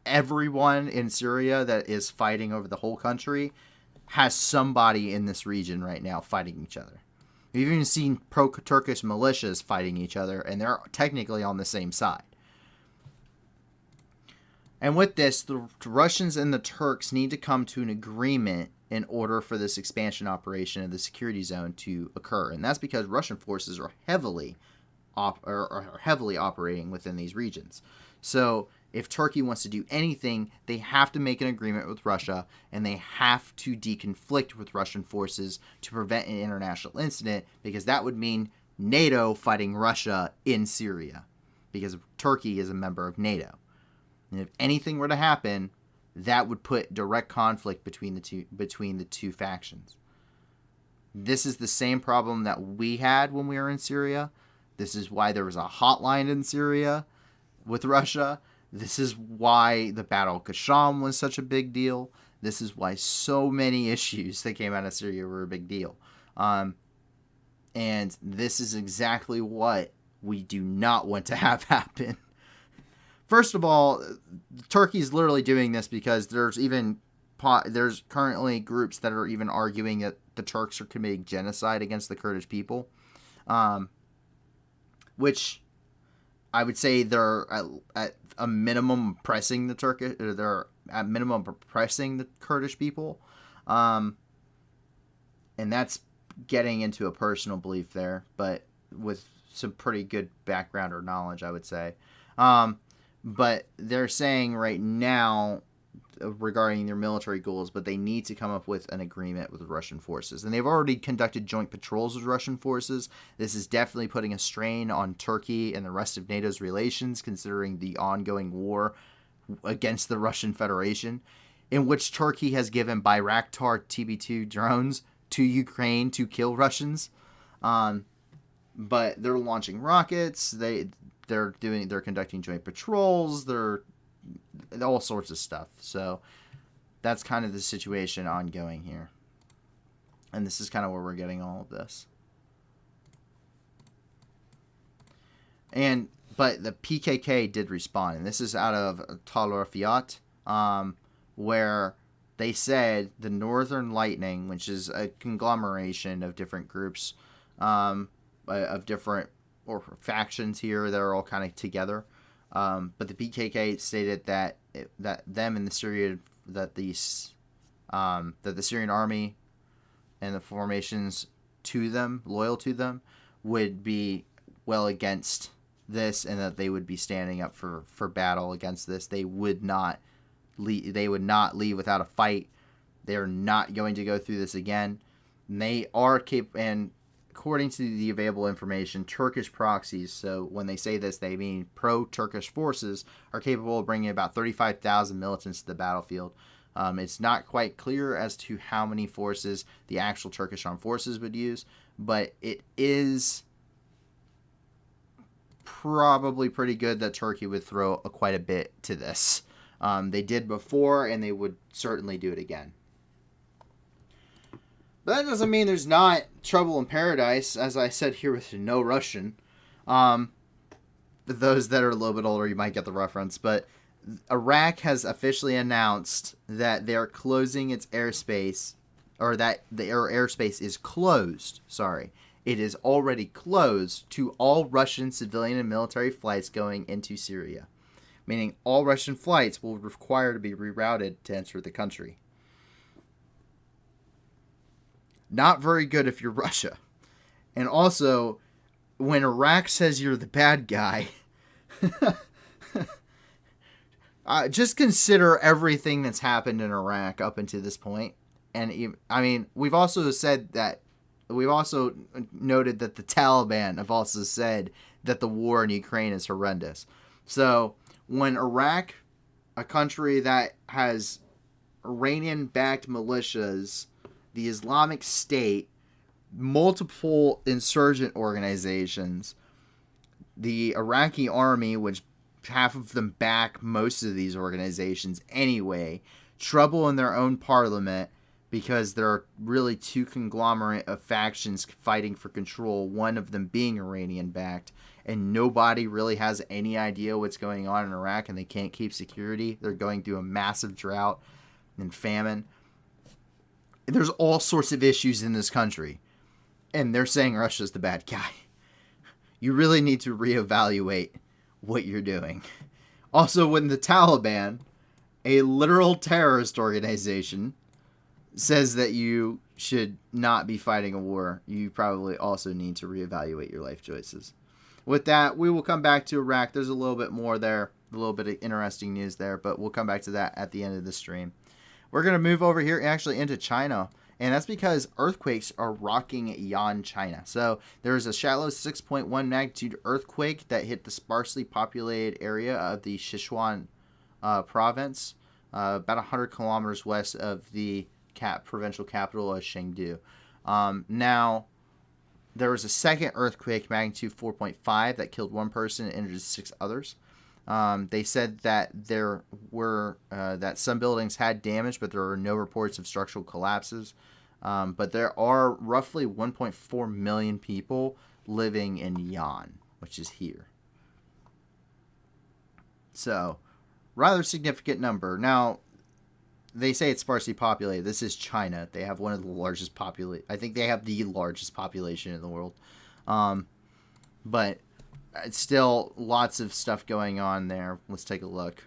Everyone in Syria that is fighting over the whole country has somebody in this region right now fighting each other. We've even seen pro-Turkish militias fighting each other, and they're technically on the same side. And with this, the Russians and the Turks need to come to an agreement in order for this expansion operation of the security zone to occur. And that's because Russian forces are heavily operating within these regions. So if Turkey wants to do anything, they have to make an agreement with Russia, and they have to deconflict with Russian forces to prevent an international incident, because that would mean NATO fighting Russia in Syria, because Turkey is a member of NATO. And if anything were to happen, that would put direct conflict between the two factions. This is the same problem that we had when we were in Syria. This is why there was a hotline in Syria with Russia. This is why the Battle of Qashm was such a big deal. This is why so many issues that came out of Syria were a big deal. And this is exactly what we do not want to have happen. First of all, Turkey's literally doing this because there's currently groups that are even arguing that the Turks are committing genocide against the Kurdish people, which I would say they're at a minimum oppressing the Turkish, or they're at minimum oppressing the Kurdish people, and that's getting into a personal belief there, but with some pretty good background or knowledge, I would say. But they're saying right now regarding their military goals, but they need to come up with an agreement with Russian forces. And they've already conducted joint patrols with Russian forces. This is definitely putting a strain on Turkey and the rest of NATO's relations, considering the ongoing war against the Russian Federation, in which Turkey has given Bayraktar TB2 drones to Ukraine to kill Russians. But they're launching rockets. They're conducting joint patrols. They're all sorts of stuff. So that's kind of the situation ongoing here. And this is kind of where we're getting all of this. But the PKK did respond, and this is out of Tal Rafiyat, where they said the Northern Lightning, which is a conglomeration of different groups, of different factions here that are all kind of together. But the PKK stated that them in the Syria, that the Syrian army and the formations to them, loyal to them, would be well against this, and that they would be standing up for battle against this. They would not leave without a fight. They're not going to go through this again. And they are capable, and according to the available information, Turkish proxies, so when they say this, they mean pro-Turkish forces, are capable of bringing about 35,000 militants to the battlefield. It's not quite clear as to how many forces the actual Turkish armed forces would use, but it is probably pretty good that Turkey would throw quite a bit to this. They did before, and they would certainly do it again. But that doesn't mean there's not trouble in paradise, as I said here with no Russian. For those that are a little bit older, you might get the reference. But Iraq has officially announced that they're closing its airspace, or that the airspace is closed. Sorry. It is already closed to all Russian civilian and military flights going into Syria. Meaning all Russian flights will require to be rerouted to enter the country. Not very good if you're Russia. And also, when Iraq says you're the bad guy, just consider everything that's happened in Iraq up until this point. And I mean, we've also noted that the Taliban have also said that the war in Ukraine is horrendous. So when Iraq, a country that has Iranian-backed militias, the Islamic State, multiple insurgent organizations, the Iraqi army, which half of them back most of these organizations anyway, trouble in their own parliament because there are really two conglomerate of factions fighting for control, one of them being Iranian-backed, and nobody really has any idea what's going on in Iraq, and they can't keep security. They're going through a massive drought and famine. There's all sorts of issues in this country, and they're saying Russia's the bad guy. You really need to reevaluate what you're doing. Also, when the Taliban, a literal terrorist organization, says that you should not be fighting a war, you probably also need to reevaluate your life choices. With that, we will come back to Iraq. There's a little bit more there, a little bit of interesting news there, but we'll come back to that at the end of the stream. We're going to move over here actually into China, and that's because earthquakes are rocking Yan, China. So there's a shallow 6.1 magnitude earthquake that hit the sparsely populated area of the Sichuan province, about 100 kilometers west of the provincial capital of Chengdu. Now, there was a second earthquake, magnitude 4.5, that killed one person and injured 6 others. They said that there were that some buildings had damage, but there were no reports of structural collapses. But there are roughly 1.4 million people living in Yan, which is here. So, rather significant number. Now, they say it's sparsely populated. This is China. They have one of the largest I think they have the largest population in the world. But it's still lots of stuff going on there. Let's take a look.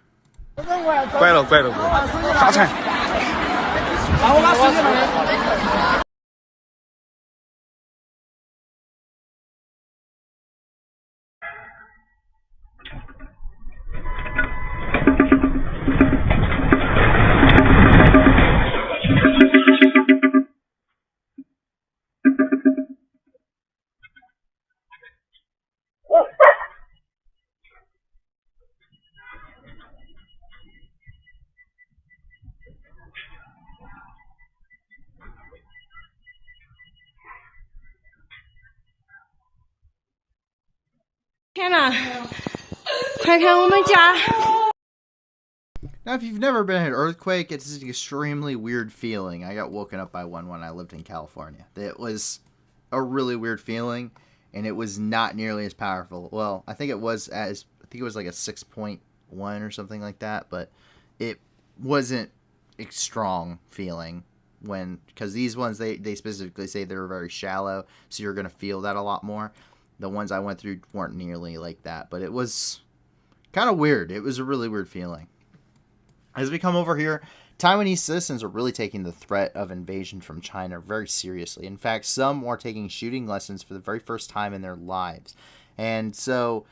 Now, if you've never been in an earthquake, it's an extremely weird feeling. I got woken up by one when I lived in California. It was a really weird feeling, and it was not nearly as powerful. Well, I think it was like a 6.1 or something like that, but it wasn't a strong feeling because these ones, they specifically say they're very shallow, so you're going to feel that a lot more. The ones I went through weren't nearly like that, but it was kind of weird. It was a really weird feeling. As we come over here, Taiwanese citizens are really taking the threat of invasion from China very seriously. In fact, some are taking shooting lessons for the very first time in their lives. And so,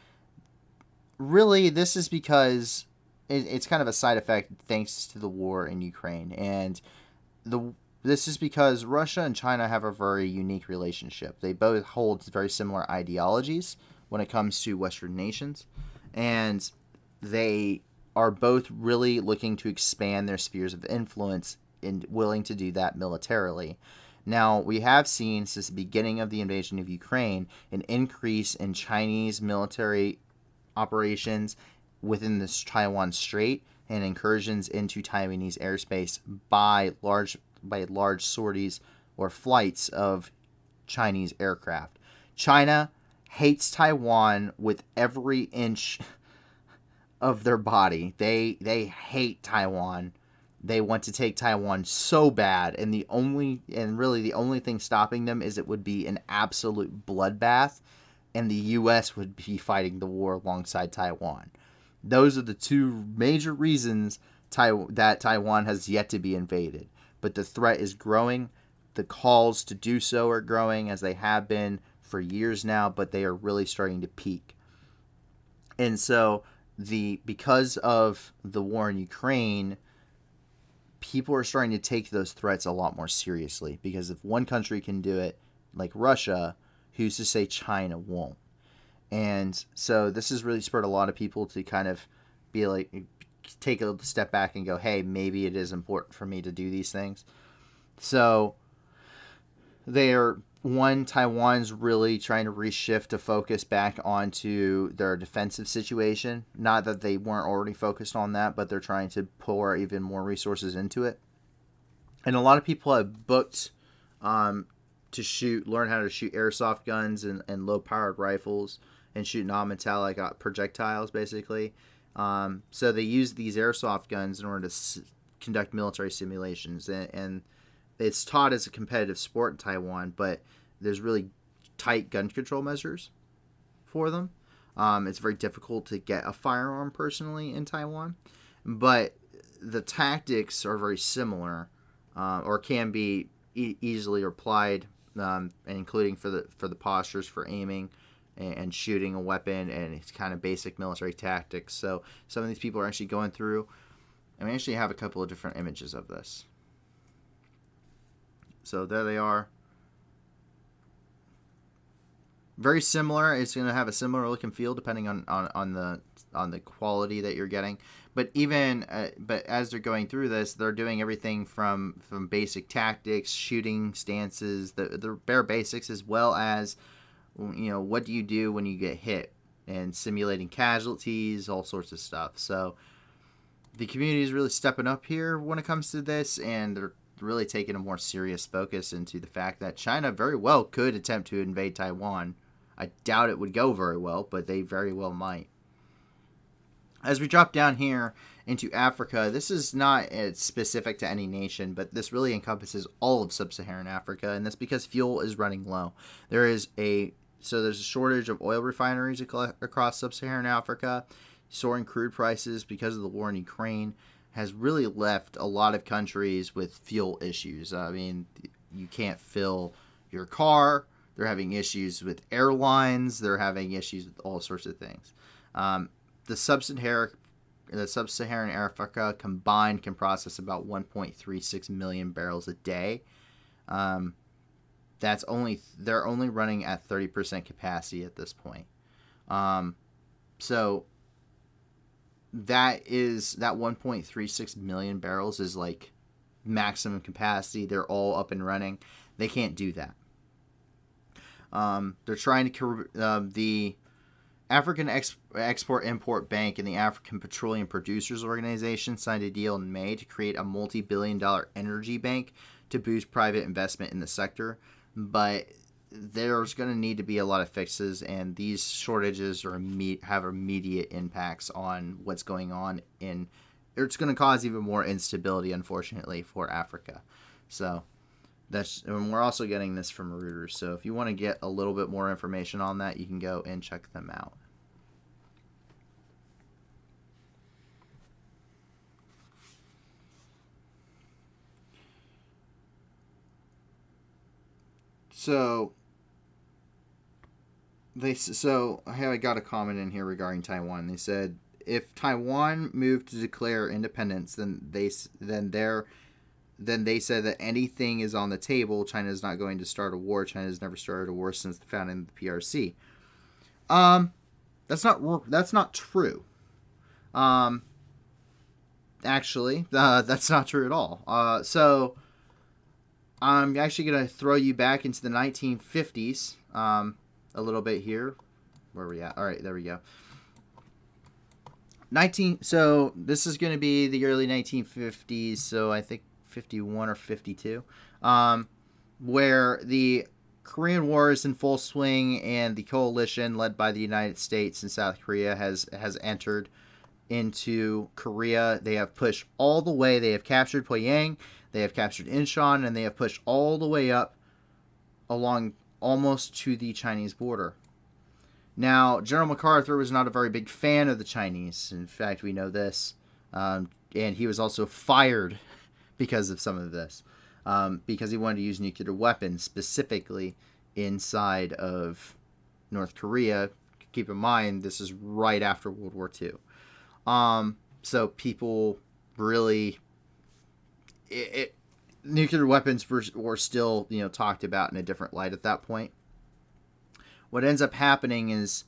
really, this is because it's kind of a side effect thanks to the war in Ukraine. And this is because Russia and China have a very unique relationship. They both hold very similar ideologies when it comes to Western nations. And they are both really looking to expand their spheres of influence and willing to do that militarily. Now, we have seen since the beginning of the invasion of Ukraine an increase in Chinese military operations within this Taiwan Strait and incursions into Taiwanese airspace by large sorties or flights of Chinese aircraft. China hates Taiwan with every inch of their body. They hate Taiwan. They want to take Taiwan so bad, and really the only thing stopping them is it would be an absolute bloodbath, and the U.S. would be fighting the war alongside Taiwan. Those are the two major reasons that Taiwan has yet to be invaded. But the threat is growing. The calls to do so are growing, as they have been for years now, but they are really starting to peak. And so because of the war in Ukraine, people are starting to take those threats a lot more seriously, because if one country can do it, like Russia, who's to say China won't? And so this has really spurred a lot of people to kind of be like, take a step back and go, hey, maybe it is important for me to do these things. So Taiwan's really trying to reshift to focus back onto their defensive situation. Not that they weren't already focused on that, but they're trying to pour even more resources into it. And a lot of people have booked learn how to shoot airsoft guns and low-powered rifles and shoot non-metallic projectiles, basically. So they use these airsoft guns in order to conduct military simulations. And it's taught as a competitive sport in Taiwan, but there's really tight gun control measures for them. It's very difficult to get a firearm personally in Taiwan, but the tactics are very similar or can be easily applied, including for the postures for aiming and shooting a weapon, and it's kind of basic military tactics. So some of these people are actually going through, and we actually have a couple of different images of this. So there they are. Very similar. It's going to have a similar look and feel depending on the quality that you're getting. But even but as they're going through this, they're doing everything from basic tactics, shooting stances, the bare basics, as well as, you know, what do you do when you get hit, and simulating casualties, all sorts of stuff. So the community is really stepping up here when it comes to this, and they're really taking a more serious focus into the fact that China very well could attempt to invade Taiwan. I doubt it would go very well, but they very well might. As we drop down here into Africa, this is not specific to any nation, but this really encompasses all of sub-Saharan Africa, and that's because fuel is running low. There's a shortage of oil refineries across sub-Saharan Africa. Soaring crude prices because of the war in Ukraine has really left a lot of countries with fuel issues. I mean, you can't fill your car. They're having issues with airlines. They're having issues with all sorts of things. The sub-Saharan Africa combined can process about 1.36 million barrels a day. They're only running at 30% capacity at this point. So that 1.36 million barrels is like maximum capacity. They're all up and running. They can't do that. They're trying to the African Export-Import Bank and the African Petroleum Producers Organization signed a deal in May to create a multi-billion-dollar energy bank to boost private investment in the sector. But there's going to need to be a lot of fixes, and these shortages have immediate impacts on what's going on it's going to cause even more instability, unfortunately, for Africa. So and we're also getting this from Reuters. So if you want to get a little bit more information on that, you can go and check them out. So I got a comment in here regarding Taiwan. They said if Taiwan moved to declare independence, then they said that anything is on the table. China is not going to start a war. China has never started a war since the founding of the PRC. That's not true. Actually, that's not true at all. So I'm actually going to throw you back into the 1950s a little bit here. Where are we at? All right, there we go. So this is going to be the early 1950s, so I think 51 or 52, where the Korean War is in full swing, and the coalition led by the United States and South Korea has entered into Korea. They have pushed all the way. They have captured Pyongyang, they have captured Incheon, and they have pushed all the way up along almost to the Chinese border. Now, General MacArthur was not a very big fan of the Chinese. In fact, we know this. And he was also fired because of some of this. Because he wanted to use nuclear weapons specifically inside of North Korea. Keep in mind, this is right after World War II. So people really... nuclear weapons were still, talked about in a different light at that point. What ends up happening is,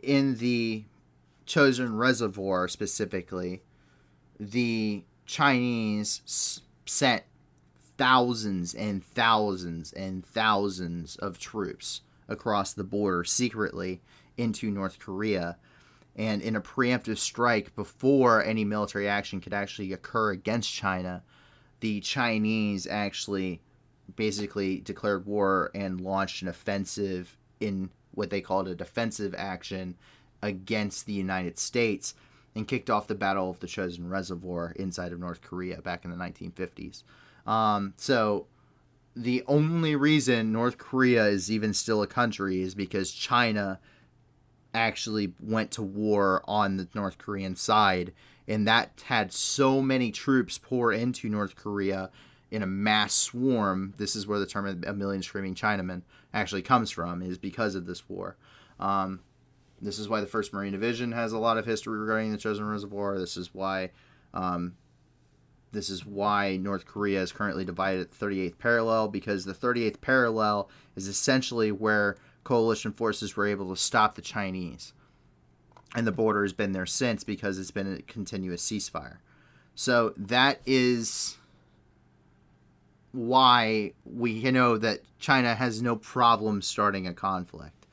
in the Chosin Reservoir specifically, the Chinese sent thousands and thousands and thousands of troops across the border secretly into North Korea. And in a preemptive strike, before any military action could actually occur against China, the Chinese actually basically declared war and launched an offensive in what they called a defensive action against the United States, and kicked off the Battle of the Chosin Reservoir inside of North Korea back in the 1950s. So the only reason North Korea is even still a country is because China actually went to war on the North Korean side, and that had so many troops pour into North Korea in a mass swarm. This is where the term "a million screaming Chinamen" actually comes from, is because of this war. This is why the 1st Marine Division has a lot of history regarding the Chosin Reservoir. This is why North Korea is currently divided at the 38th parallel, because the 38th parallel is essentially where coalition forces were able to stop the Chinese. And the border has been there since, because it's been a continuous ceasefire. So that is why we know that China has no problem starting a conflict.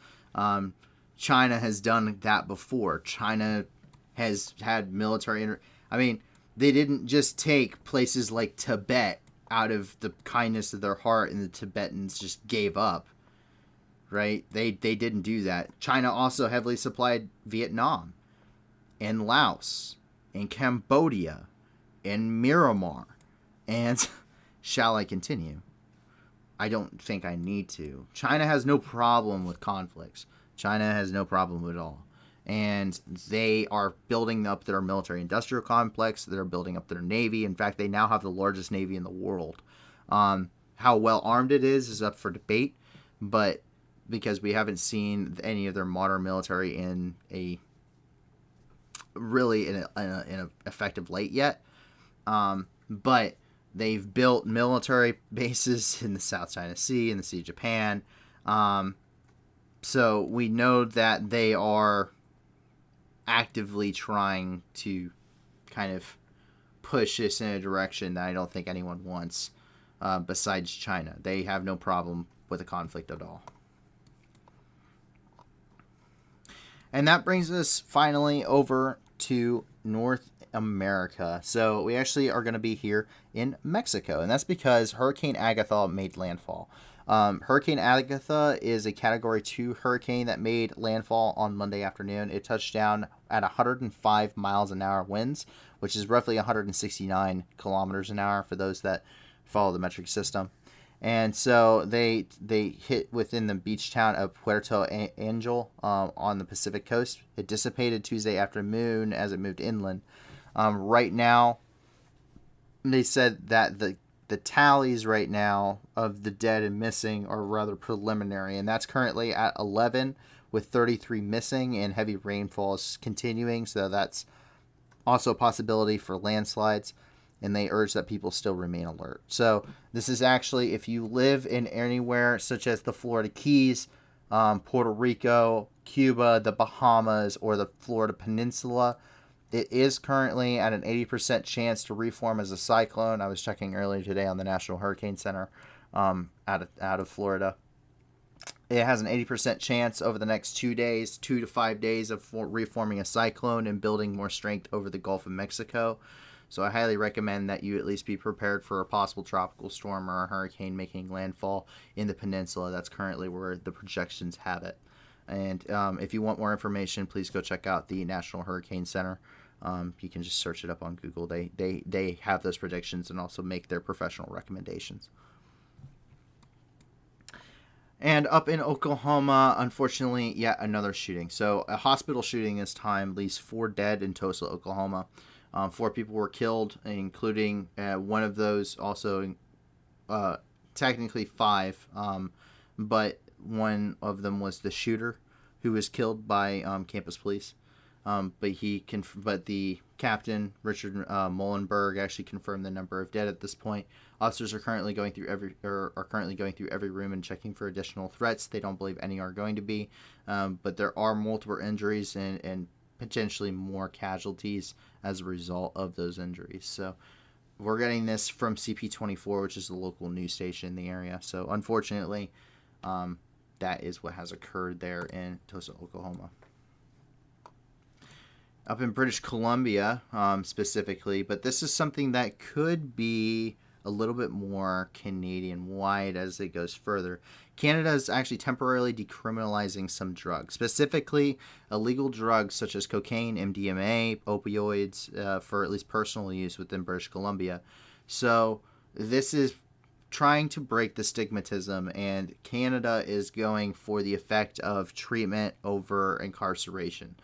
China has done that before. China has had military... they didn't just take places like Tibet out of the kindness of their heart and the Tibetans just gave up, right? They didn't do that. China also heavily supplied Vietnam and Laos and Cambodia and Myanmar. And shall I continue? I don't think I need to. China has no problem with conflicts. China has no problem at all. And they are building up their military-industrial complex. They're building up their navy. In fact, they now have the largest navy in the world. How well armed it is up for debate, but because we haven't seen any of their modern military in an effective light yet. But they've built military bases in the South China Sea, in the Sea of Japan. So we know that they are actively trying to kind of push this in a direction that I don't think anyone wants besides China. They have no problem with a conflict at all. And that brings us finally over to North America. So we actually are going to be here in Mexico, and that's because Hurricane Agatha made landfall. Hurricane Agatha is a Category 2 hurricane that made landfall on Monday afternoon. It touched down at 105 miles an hour winds, which is roughly 169 kilometers an hour for those that follow the metric system. And so they hit within the beach town of Puerto Angel on the Pacific coast. It dissipated Tuesday afternoon as it moved inland. Right now, they said that the tallies right now of the dead and missing are rather preliminary, and that's currently at 11 with 33 missing, and heavy rainfall is continuing, so that's also a possibility for landslides, and they urge that people still remain alert. So this is actually, if you live in anywhere such as the Florida Keys, Puerto Rico, Cuba, the Bahamas, or the Florida Peninsula, it is currently at an 80% chance to reform as a cyclone. I was checking earlier today on the National Hurricane Center out of Florida. It has an 80% chance over the next 2 days, 2 to 5 days of reforming a cyclone and building more strength over the Gulf of Mexico. So I highly recommend that you at least be prepared for a possible tropical storm or a hurricane making landfall in the peninsula. That's currently where the projections have it. And if you want more information, please go check out the National Hurricane Center. You can just search it up on Google. They have those predictions and also make their professional recommendations. And up in Oklahoma, unfortunately, yet another shooting. So a hospital shooting this time leaves 4 dead in Tulsa, Oklahoma. 4 people were killed, including one of those also, technically 5, but one of them was the shooter who was killed by campus police. But the captain, Richard Mullenberg, actually confirmed the number of dead at this point. Officers are currently going through every room and checking for additional threats. They don't believe any are going to be, but there are multiple injuries and potentially more casualties as a result of those injuries. So we're getting this from CP24, which is the local news station in the area. So unfortunately, that is what has occurred there in Tulsa, Oklahoma. Up in British Columbia, specifically, but this is something that could be a little bit more Canadian-wide as it goes further. Canada is actually temporarily decriminalizing some drugs, specifically illegal drugs such as cocaine, MDMA, opioids, for at least personal use within British Columbia. So this is trying to break the stigmatism, and Canada is going for the effect of treatment over incarceration.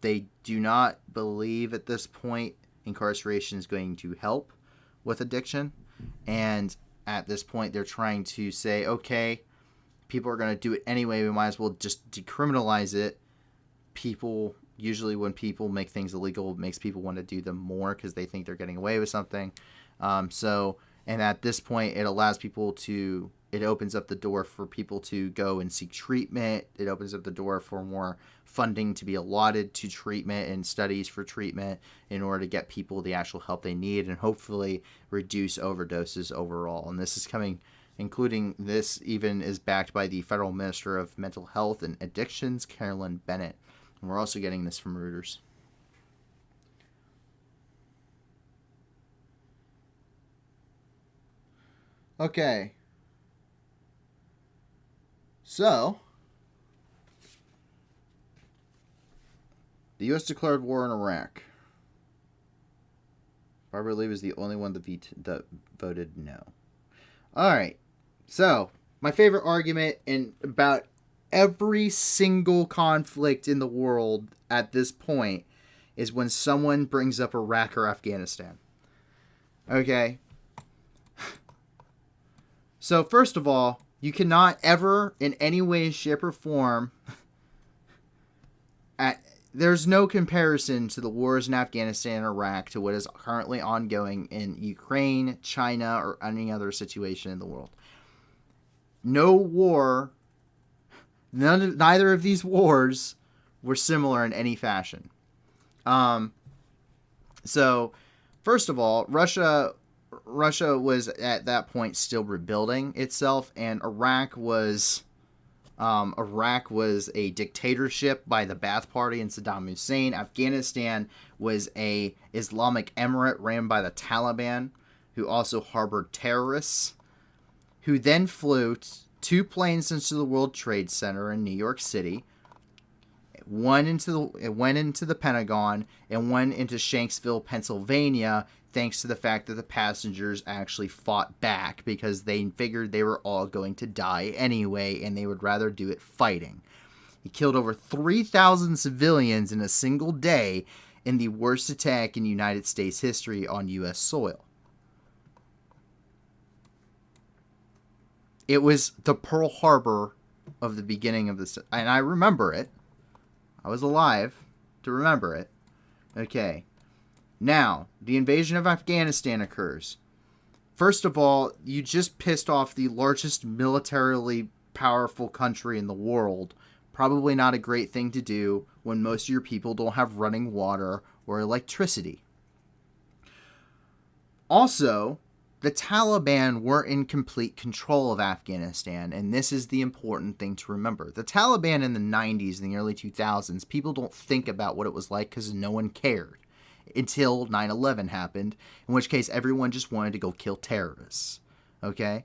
They do not believe at this point incarceration is going to help with addiction. And at this point, they're trying to say, okay, people are going to do it anyway. We might as well just decriminalize it. People, usually when people make things illegal, it makes people want to do them more because they think they're getting away with something. And at this point, it allows people to, it opens up the door for people to go and seek treatment. It opens up the door for more funding to be allotted to treatment and studies for treatment in order to get people the actual help they need and hopefully reduce overdoses overall. And this is coming, including this even is backed by the Federal Minister of Mental Health and Addictions, Carolyn Bennett. And we're also getting this from Reuters. Okay. So, the U.S. declared war in Iraq. Barbara Lee was the only one that voted no. Alright. So, my favorite argument in about every single conflict in the world at this point is when someone brings up Iraq or Afghanistan. Okay? So, first of all, you cannot ever, in any way, shape, or form, there's no comparison to the wars in Afghanistan and Iraq to what is currently ongoing in Ukraine, China, or any other situation in the world. No war, neither of these wars were similar in any fashion. So, first of all, Russia was at that point still rebuilding itself, and Iraq was a dictatorship by the Ba'ath Party and Saddam Hussein. Afghanistan was a Islamic emirate ran by the Taliban, who also harbored terrorists, who then flew two planes into the World Trade Center in New York City. One went into the Pentagon and one into Shanksville, Pennsylvania, thanks to the fact that the passengers actually fought back because they figured they were all going to die anyway and they would rather do it fighting. He killed over 3,000 civilians in a single day in the worst attack in United States history on U.S. soil. It was the Pearl Harbor of the beginning of this, and I remember it. I was alive to remember it. Okay. Now, the invasion of Afghanistan occurs. First of all, you just pissed off the largest militarily powerful country in the world. Probably not a great thing to do when most of your people don't have running water or electricity. Also, the Taliban were in complete control of Afghanistan, and this is the important thing to remember. The Taliban in the 90s and the early 2000s, people don't think about what it was like because no one cared. Until 9/11 happened, in which case everyone just wanted to go kill terrorists. Okay?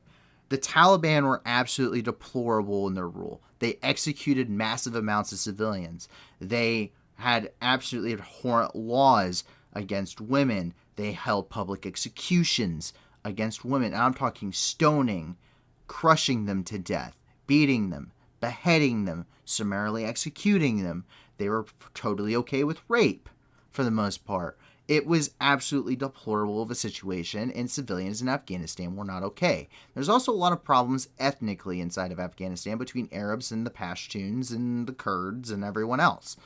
The Taliban were absolutely deplorable in their rule. They executed massive amounts of civilians. They had absolutely abhorrent laws against women. They held public executions against women. And I'm talking stoning, crushing them to death, beating them, beheading them, summarily executing them. They were totally okay with rape. For the most part, it was absolutely deplorable of a situation, and civilians in Afghanistan were not okay. There's also a lot of problems ethnically inside of Afghanistan between Arabs and the Pashtuns and the Kurds and everyone else.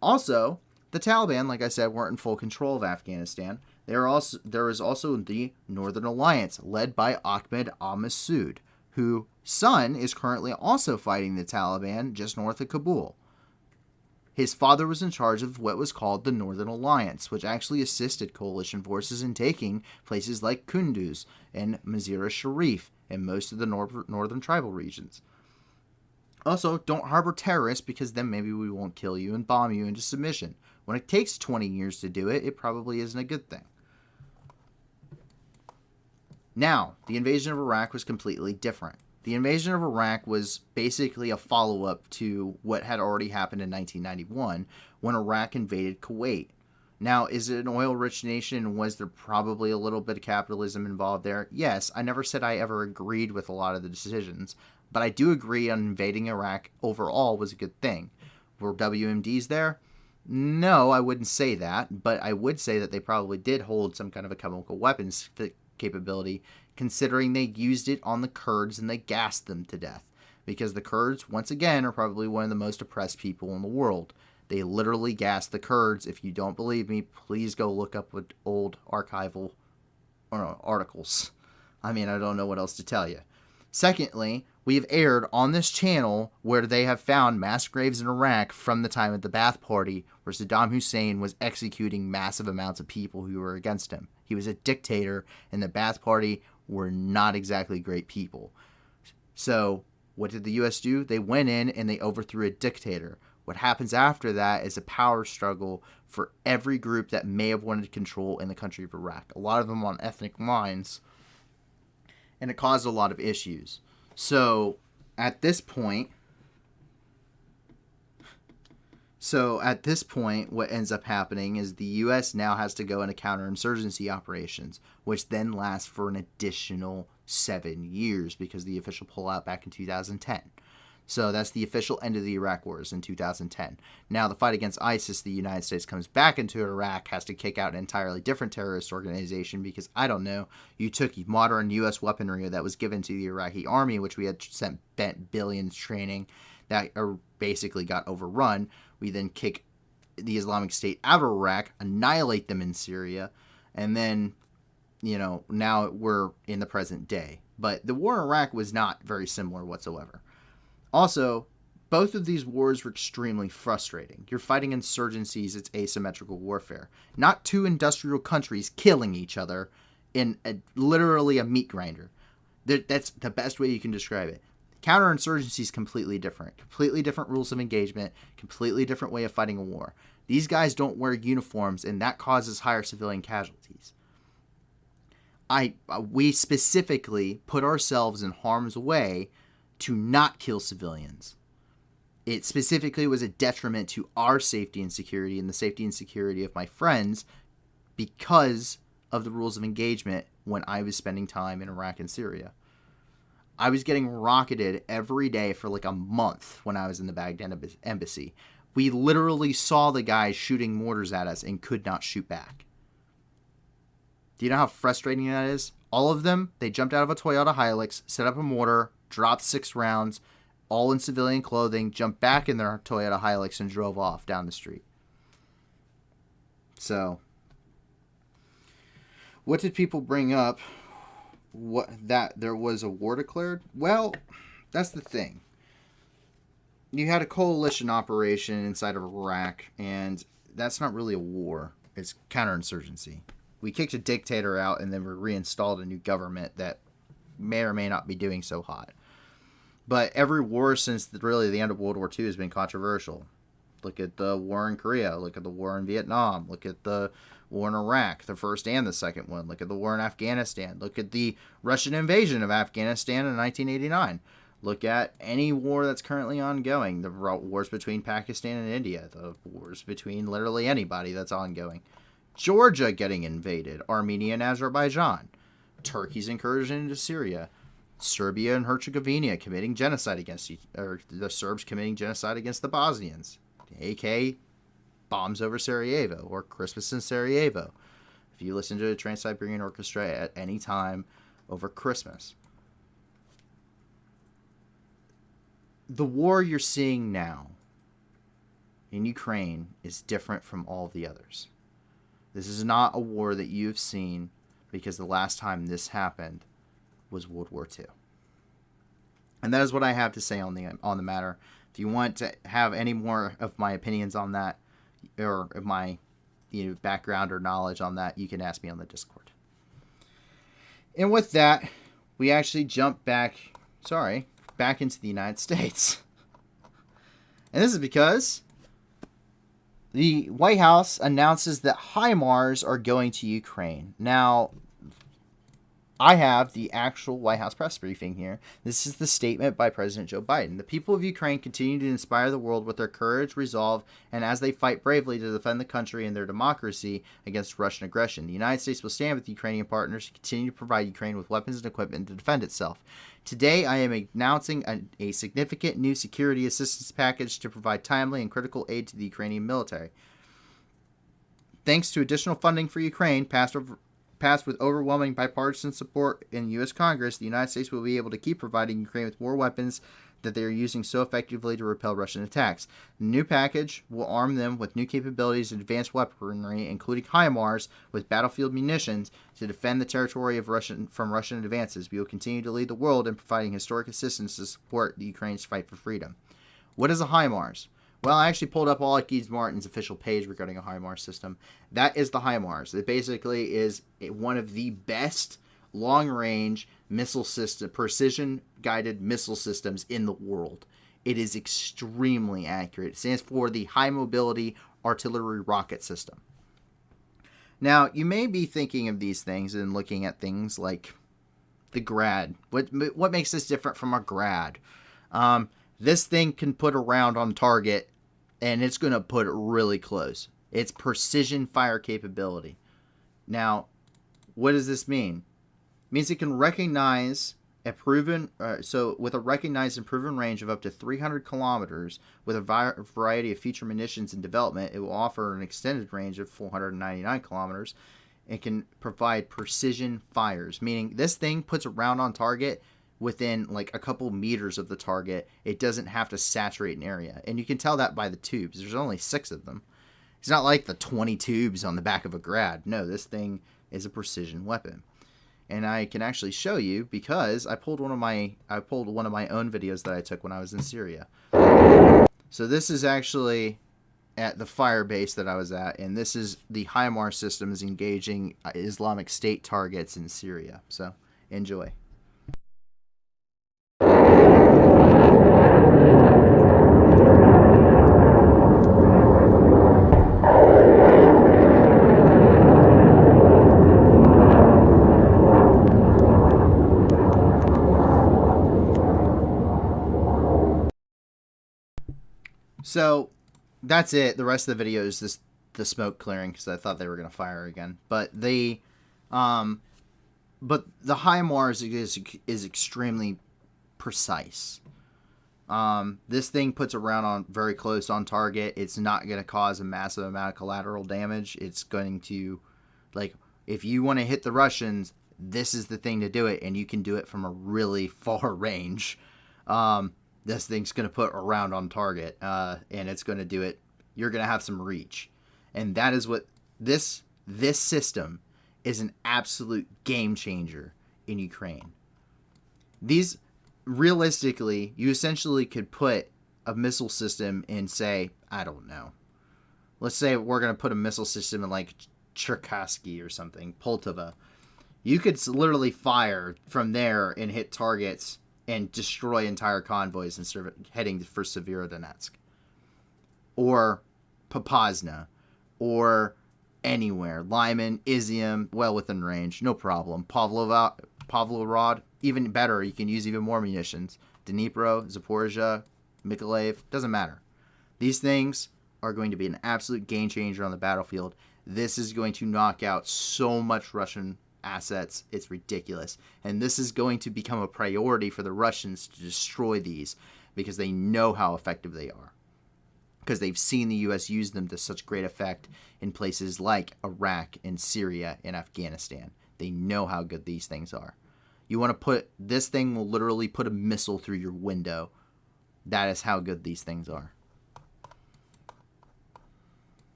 Also, the Taliban, like I said, weren't in full control of Afghanistan. There was also the Northern Alliance, led by Ahmed al-Massoud, whose son is currently also fighting the Taliban just north of Kabul. His father was in charge of what was called the Northern Alliance, which actually assisted coalition forces in taking places like Kunduz and Mazir-i-Sharif and most of the northern tribal regions. Also, don't harbor terrorists because then maybe we won't kill you and bomb you into submission. When it takes 20 years to do it, it probably isn't a good thing. Now, the invasion of Iraq was completely different. The invasion of Iraq was basically a follow-up to what had already happened in 1991 when Iraq invaded Kuwait. Now, is it an oil-rich nation? Was there probably a little bit of capitalism involved there? Yes, I never said I ever agreed with a lot of the decisions, but I do agree on invading Iraq overall was a good thing. Were WMDs there? No, I wouldn't say that, but I would say that they probably did hold some kind of a chemical weapons capability, considering they used it on the Kurds and they gassed them to death. Because the Kurds, once again, are probably one of the most oppressed people in the world. They literally gassed the Kurds. If you don't believe me, please go look up with old archival articles. I mean, I don't know what else to tell you. Secondly, we have aired on this channel where they have found mass graves in Iraq from the time of the Ba'ath Party, where Saddam Hussein was executing massive amounts of people who were against him. He was a dictator, and the Ba'ath Party were not exactly great people. So, what did the U.S. do? They went in and they overthrew a dictator. What happens after that is a power struggle for every group that may have wanted control in the country of Iraq. A lot of them on ethnic lines, and it caused a lot of issues. So at this point, what ends up happening is the U.S. now has to go into counterinsurgency operations, which then lasts for an additional 7 years because the official pullout back in 2010. So that's the official end of the Iraq wars in 2010. Now the fight against ISIS, the United States comes back into Iraq, has to kick out an entirely different terrorist organization because, I don't know, you took modern U.S. weaponry that was given to the Iraqi army, which we had spent billions training, that basically got overrun. We then kick the Islamic State out of Iraq, annihilate them in Syria, and then, now we're in the present day. But the war in Iraq was not very similar whatsoever. Also, both of these wars were extremely frustrating. You're fighting insurgencies, it's asymmetrical warfare. Not two industrial countries killing each other in literally a meat grinder. That's the best way you can describe it. Counterinsurgency is completely different. Completely different rules of engagement, completely different way of fighting a war. These guys don't wear uniforms, and that causes higher civilian casualties. We specifically put ourselves in harm's way to not kill civilians. It specifically was a detriment to our safety and security and the safety and security of my friends because of the rules of engagement when I was spending time in Iraq and Syria. I was getting rocketed every day for like a month when I was in the Baghdad embassy. We literally saw the guys shooting mortars at us and could not shoot back. Do you know how frustrating that is? All of them, they jumped out of a Toyota Hilux, set up a mortar, dropped 6 rounds, all in civilian clothing, jumped back in their Toyota Hilux and drove off down the street. So, what did people bring up? That there was a war declared? Well, that's the thing. You had a coalition operation inside of Iraq, and that's not really a war. It's counterinsurgency. We kicked a dictator out, and then we reinstalled a new government that may or may not be doing so hot. But every war since really the end of World War II has been controversial. Look at the war in Korea. Look at the war in Vietnam. Look at the war in Iraq, the first and the second one. Look at the war in Afghanistan. Look at the Russian invasion of Afghanistan in 1989. Look at any war that's currently ongoing. The wars between Pakistan and India. The wars between literally anybody that's ongoing. Georgia getting invaded. Armenia and Azerbaijan. Turkey's incursion into Syria. Serbia and Herzegovina committing genocide against the Serbs committing genocide against the Bosnians. AK bombs over Sarajevo or Christmas in Sarajevo. If you listen to the Trans-Siberian Orchestra at any time over Christmas. The war you're seeing now in Ukraine is different from all the others. This is not a war that you've seen because the last time this happened was World War II. And that is what I have to say on the matter. If you want to have any more of my opinions on that, or my background or knowledge on that, you can ask me on the Discord. And with that, we actually jump back into the United States. And this is because the White House announces that HIMARS are going to Ukraine. Now, I have the actual White House press briefing here. This is the statement by President Joe Biden. The people of Ukraine continue to inspire the world with their courage, resolve, and as they fight bravely to defend the country and their democracy against Russian aggression. The United States will stand with Ukrainian partners to continue to provide Ukraine with weapons and equipment to defend itself. Today, I am announcing a significant new security assistance package to provide timely and critical aid to the Ukrainian military. Thanks to additional funding for Ukraine passed passed with overwhelming bipartisan support in the U.S. Congress, the United States will be able to keep providing Ukraine with more weapons that they are using so effectively to repel Russian attacks. The new package will arm them with new capabilities and advanced weaponry, including HIMARS with battlefield munitions to defend the territory of from Russian advances. We will continue to lead the world in providing historic assistance to support the Ukraine's fight for freedom. What is a HIMARS? Well, I actually pulled up Lockheed Martin's official page regarding a HIMARS system. That is the HIMARS. It basically is one of the best long-range missile system, precision-guided missile systems in the world. It is extremely accurate. It stands for the High Mobility Artillery Rocket System. Now, you may be thinking of these things and looking at things like the Grad. What makes this different from a Grad? This thing can put a round on target, and it's going to put it really close. It's precision fire capability. Now, what does this mean? It means it can recognize a proven, with a recognized and proven range of up to 300 kilometers, with a variety of future munitions in development, it will offer an extended range of 499 kilometers. It can provide precision fires, meaning this thing puts a round on target within like a couple meters of the target. It doesn't have to saturate an area. And you can tell that by the tubes. There's only 6 of them. It's not like the 20 tubes on the back of a Grad. No, this thing is a precision weapon. And I can actually show you because I pulled one of my own videos that I took when I was in Syria. So this is actually at the fire base that I was at, and this is the HIMARS systems engaging Islamic State targets in Syria. So enjoy. So that's it. The rest of the video is the smoke clearing because I thought they were going to fire again. But the HIMARS is extremely precise. This thing puts a round on very close on target. It's not going to cause a massive amount of collateral damage. It's going to, like, if you want to hit the Russians, this is the thing to do it, and you can do it from a really far range. This thing's going to put a round on target, and it's going to do it. You're going to have some reach. And that is what this system is, an absolute game changer in Ukraine. These, realistically, you essentially could put a missile system in, say, I don't know. Let's say we're going to put a missile system in, like, Cherkasky or something, Poltava. You could literally fire from there and hit targets and destroy entire convoys and heading for SEVERODONETSK. Or Popasna. Or anywhere. Lyman, Izium, well within range. No problem. Pavlograd, even better. You can use even more munitions. Dnipro, Zaporizhia, Mykolaiv. Doesn't matter. These things are going to be an absolute game changer on the battlefield. This is going to knock out so much Russian assets. It's ridiculous. And this is going to become a priority for the Russians to destroy these because they know how effective they are. Because they've seen the U.S. use them to such great effect in places like Iraq and Syria and Afghanistan. They know how good these things are. You want to put, this thing will literally put a missile through your window. That is how good these things are.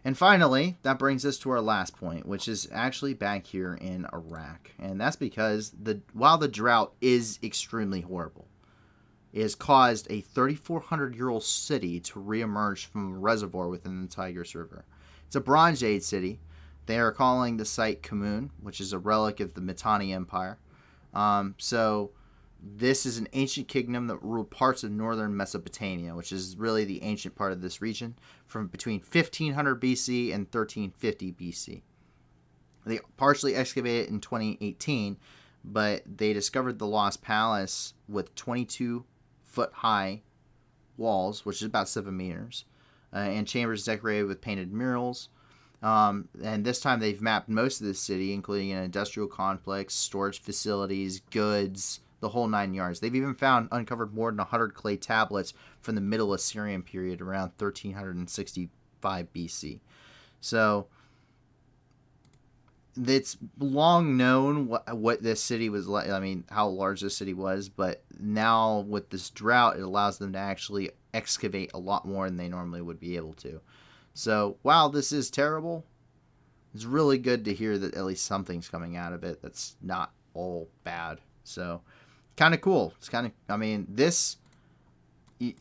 And finally, that brings us to our last point, which is actually back here in Iraq. And that's because while the drought is extremely horrible, it has caused a 3,400-year-old city to reemerge from a reservoir within the Tigris River. It's a Bronze Age city. They are calling the site Kumun, which is a relic of the Mitanni Empire. So this is an ancient kingdom that ruled parts of northern Mesopotamia, which is really the ancient part of this region, from between 1500 BC and 1350 BC. They partially excavated it in 2018, but they discovered the Lost Palace with 22-foot-high walls, which is about 7 meters, and chambers decorated with painted murals. And this time they've mapped most of the city, including an industrial complex, storage facilities, goods, the whole 9 yards. They've even uncovered more than 100 clay tablets from the Middle Assyrian period around 1365 BC. So it's long known what this city was like. I mean, how large this city was, but now with this drought, it allows them to actually excavate a lot more than they normally would be able to. So while this is terrible, it's really good to hear that at least something's coming out of it that's not all bad. So kind of cool. It's kind of, I mean, this,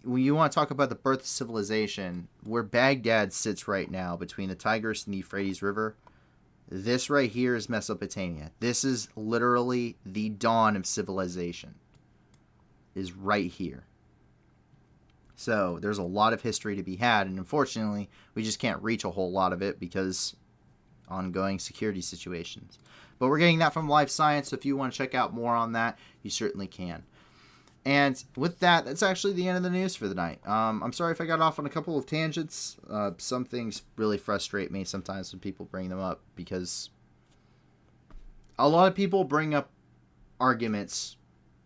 when you want to talk about the birth of civilization, where Baghdad sits right now between the Tigris and the Euphrates River, this right here is Mesopotamia. This is literally the dawn of civilization, is right here. So there's a lot of history to be had, and unfortunately, we just can't reach a whole lot of it because ongoing security situations. But we're getting that from Life Science, so if you want to check out more on that, you certainly can. And with that, that's actually the end of the news for the night. I'm sorry if I got off on a couple of tangents. Some things really frustrate me sometimes when people bring them up, because a lot of people bring up arguments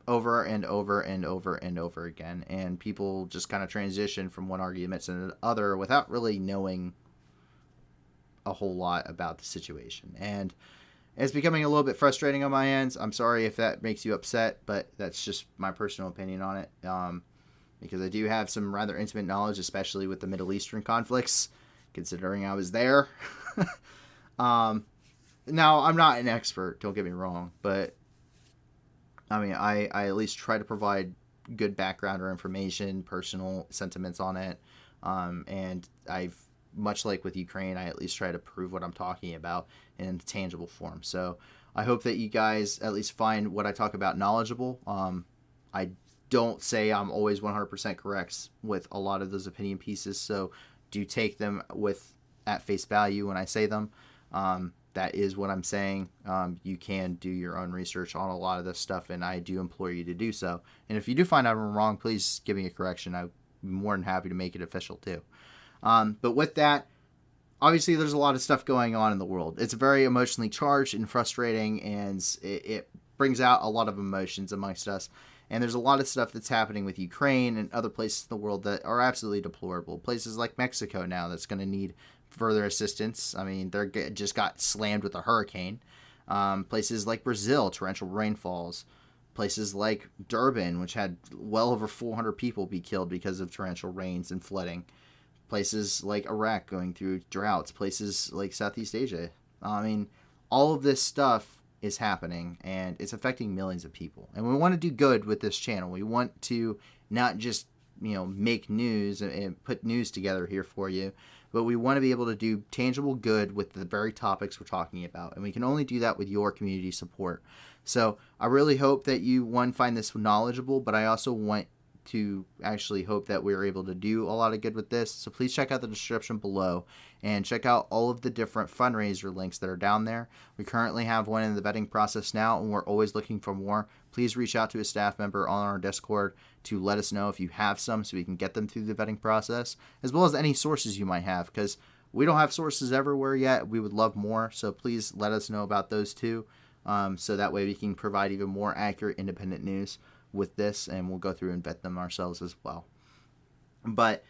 over and over and over and over again, and people just kind of transition from one argument to the other without really knowing a whole lot about the situation. And it's becoming a little bit frustrating on my end. I'm sorry if that makes you upset, but that's just my personal opinion on it. Because I do have some rather intimate knowledge, especially with the Middle Eastern conflicts, considering I was there. Now, I'm not an expert, don't get me wrong, but I mean, I at least try to provide good background or information, personal sentiments on it. And much like with Ukraine, I at least try to prove what I'm talking about in tangible form. So I hope that you guys at least find what I talk about knowledgeable. I don't say I'm always 100% correct with a lot of those opinion pieces, so do take them at face value when I say them. That is what I'm saying. You can do your own research on a lot of this stuff, and I do implore you to do so. And if you do find out I'm wrong, please give me a correction. I'm more than happy to make it official too. But with that, obviously there's a lot of stuff going on in the world. It's very emotionally charged and frustrating, and it brings out a lot of emotions amongst us. And there's a lot of stuff that's happening with Ukraine and other places in the world that are absolutely deplorable. Places like Mexico now that's going to need further assistance. I mean, they just got slammed with a hurricane. Places like Brazil, torrential rainfalls. Places like Durban, which had well over 400 people be killed because of torrential rains and flooding. Places like Iraq going through droughts. Places like Southeast Asia. I mean, all of this stuff is happening, and it's affecting millions of people. And we want to do good with this channel. We want to not just, make news and put news together here for you, but we want to be able to do tangible good with the very topics we're talking about. And we can only do that with your community support. So I really hope that you, find this knowledgeable, but I also want to actually hope that we're able to do a lot of good with this. So please check out the description below and check out all of the different fundraiser links that are down there. We currently have one in the vetting process now, and we're always looking for more. Please reach out to a staff member on our Discord to let us know if you have some, so we can get them through the vetting process, as well as any sources you might have, because we don't have sources everywhere yet. We would love more, so please let us know about those too, so that way we can provide even more accurate independent news with this, and we'll go through and vet them ourselves as well. But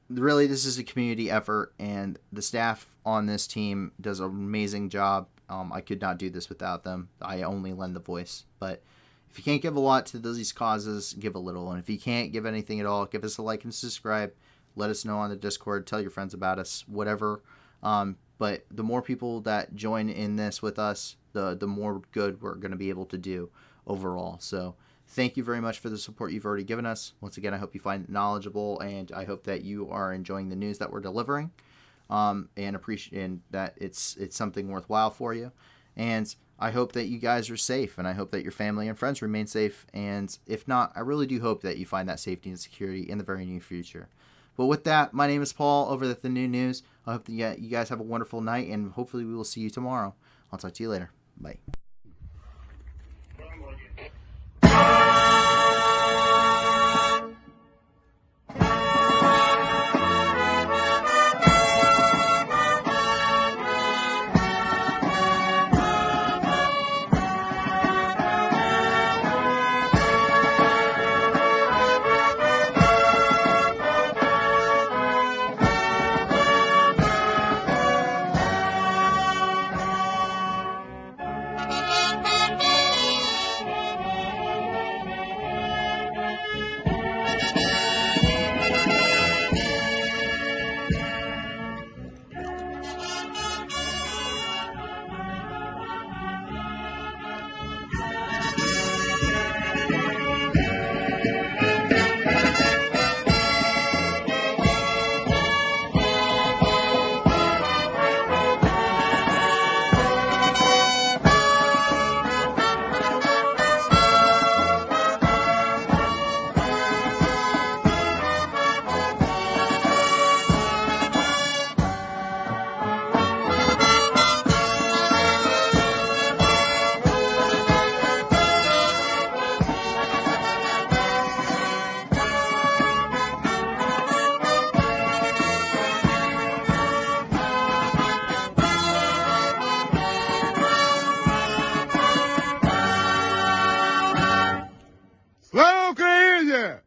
really, this is a community effort, and the staff on this team does an amazing job. I could not do this without them. I only lend the voice. But if you can't give a lot to these causes, give a little. And if you can't give anything at all, give us a like and subscribe. Let us know on the Discord. Tell your friends about us, whatever. But the more people that join in this with us, the more good we're going to be able to do overall. So thank you very much for the support you've already given us. Once again, I hope you find it knowledgeable, and I hope that you are enjoying the news that we're delivering, and appreciate that it's something worthwhile for you. And I hope that you guys are safe, and I hope that your family and friends remain safe. And if not, I really do hope that you find that safety and security in the very near future. But with that, my name is Paul over at the New News. I hope that you guys have a wonderful night, and hopefully we will see you tomorrow. I'll talk to you later. Bye. Слава Україні!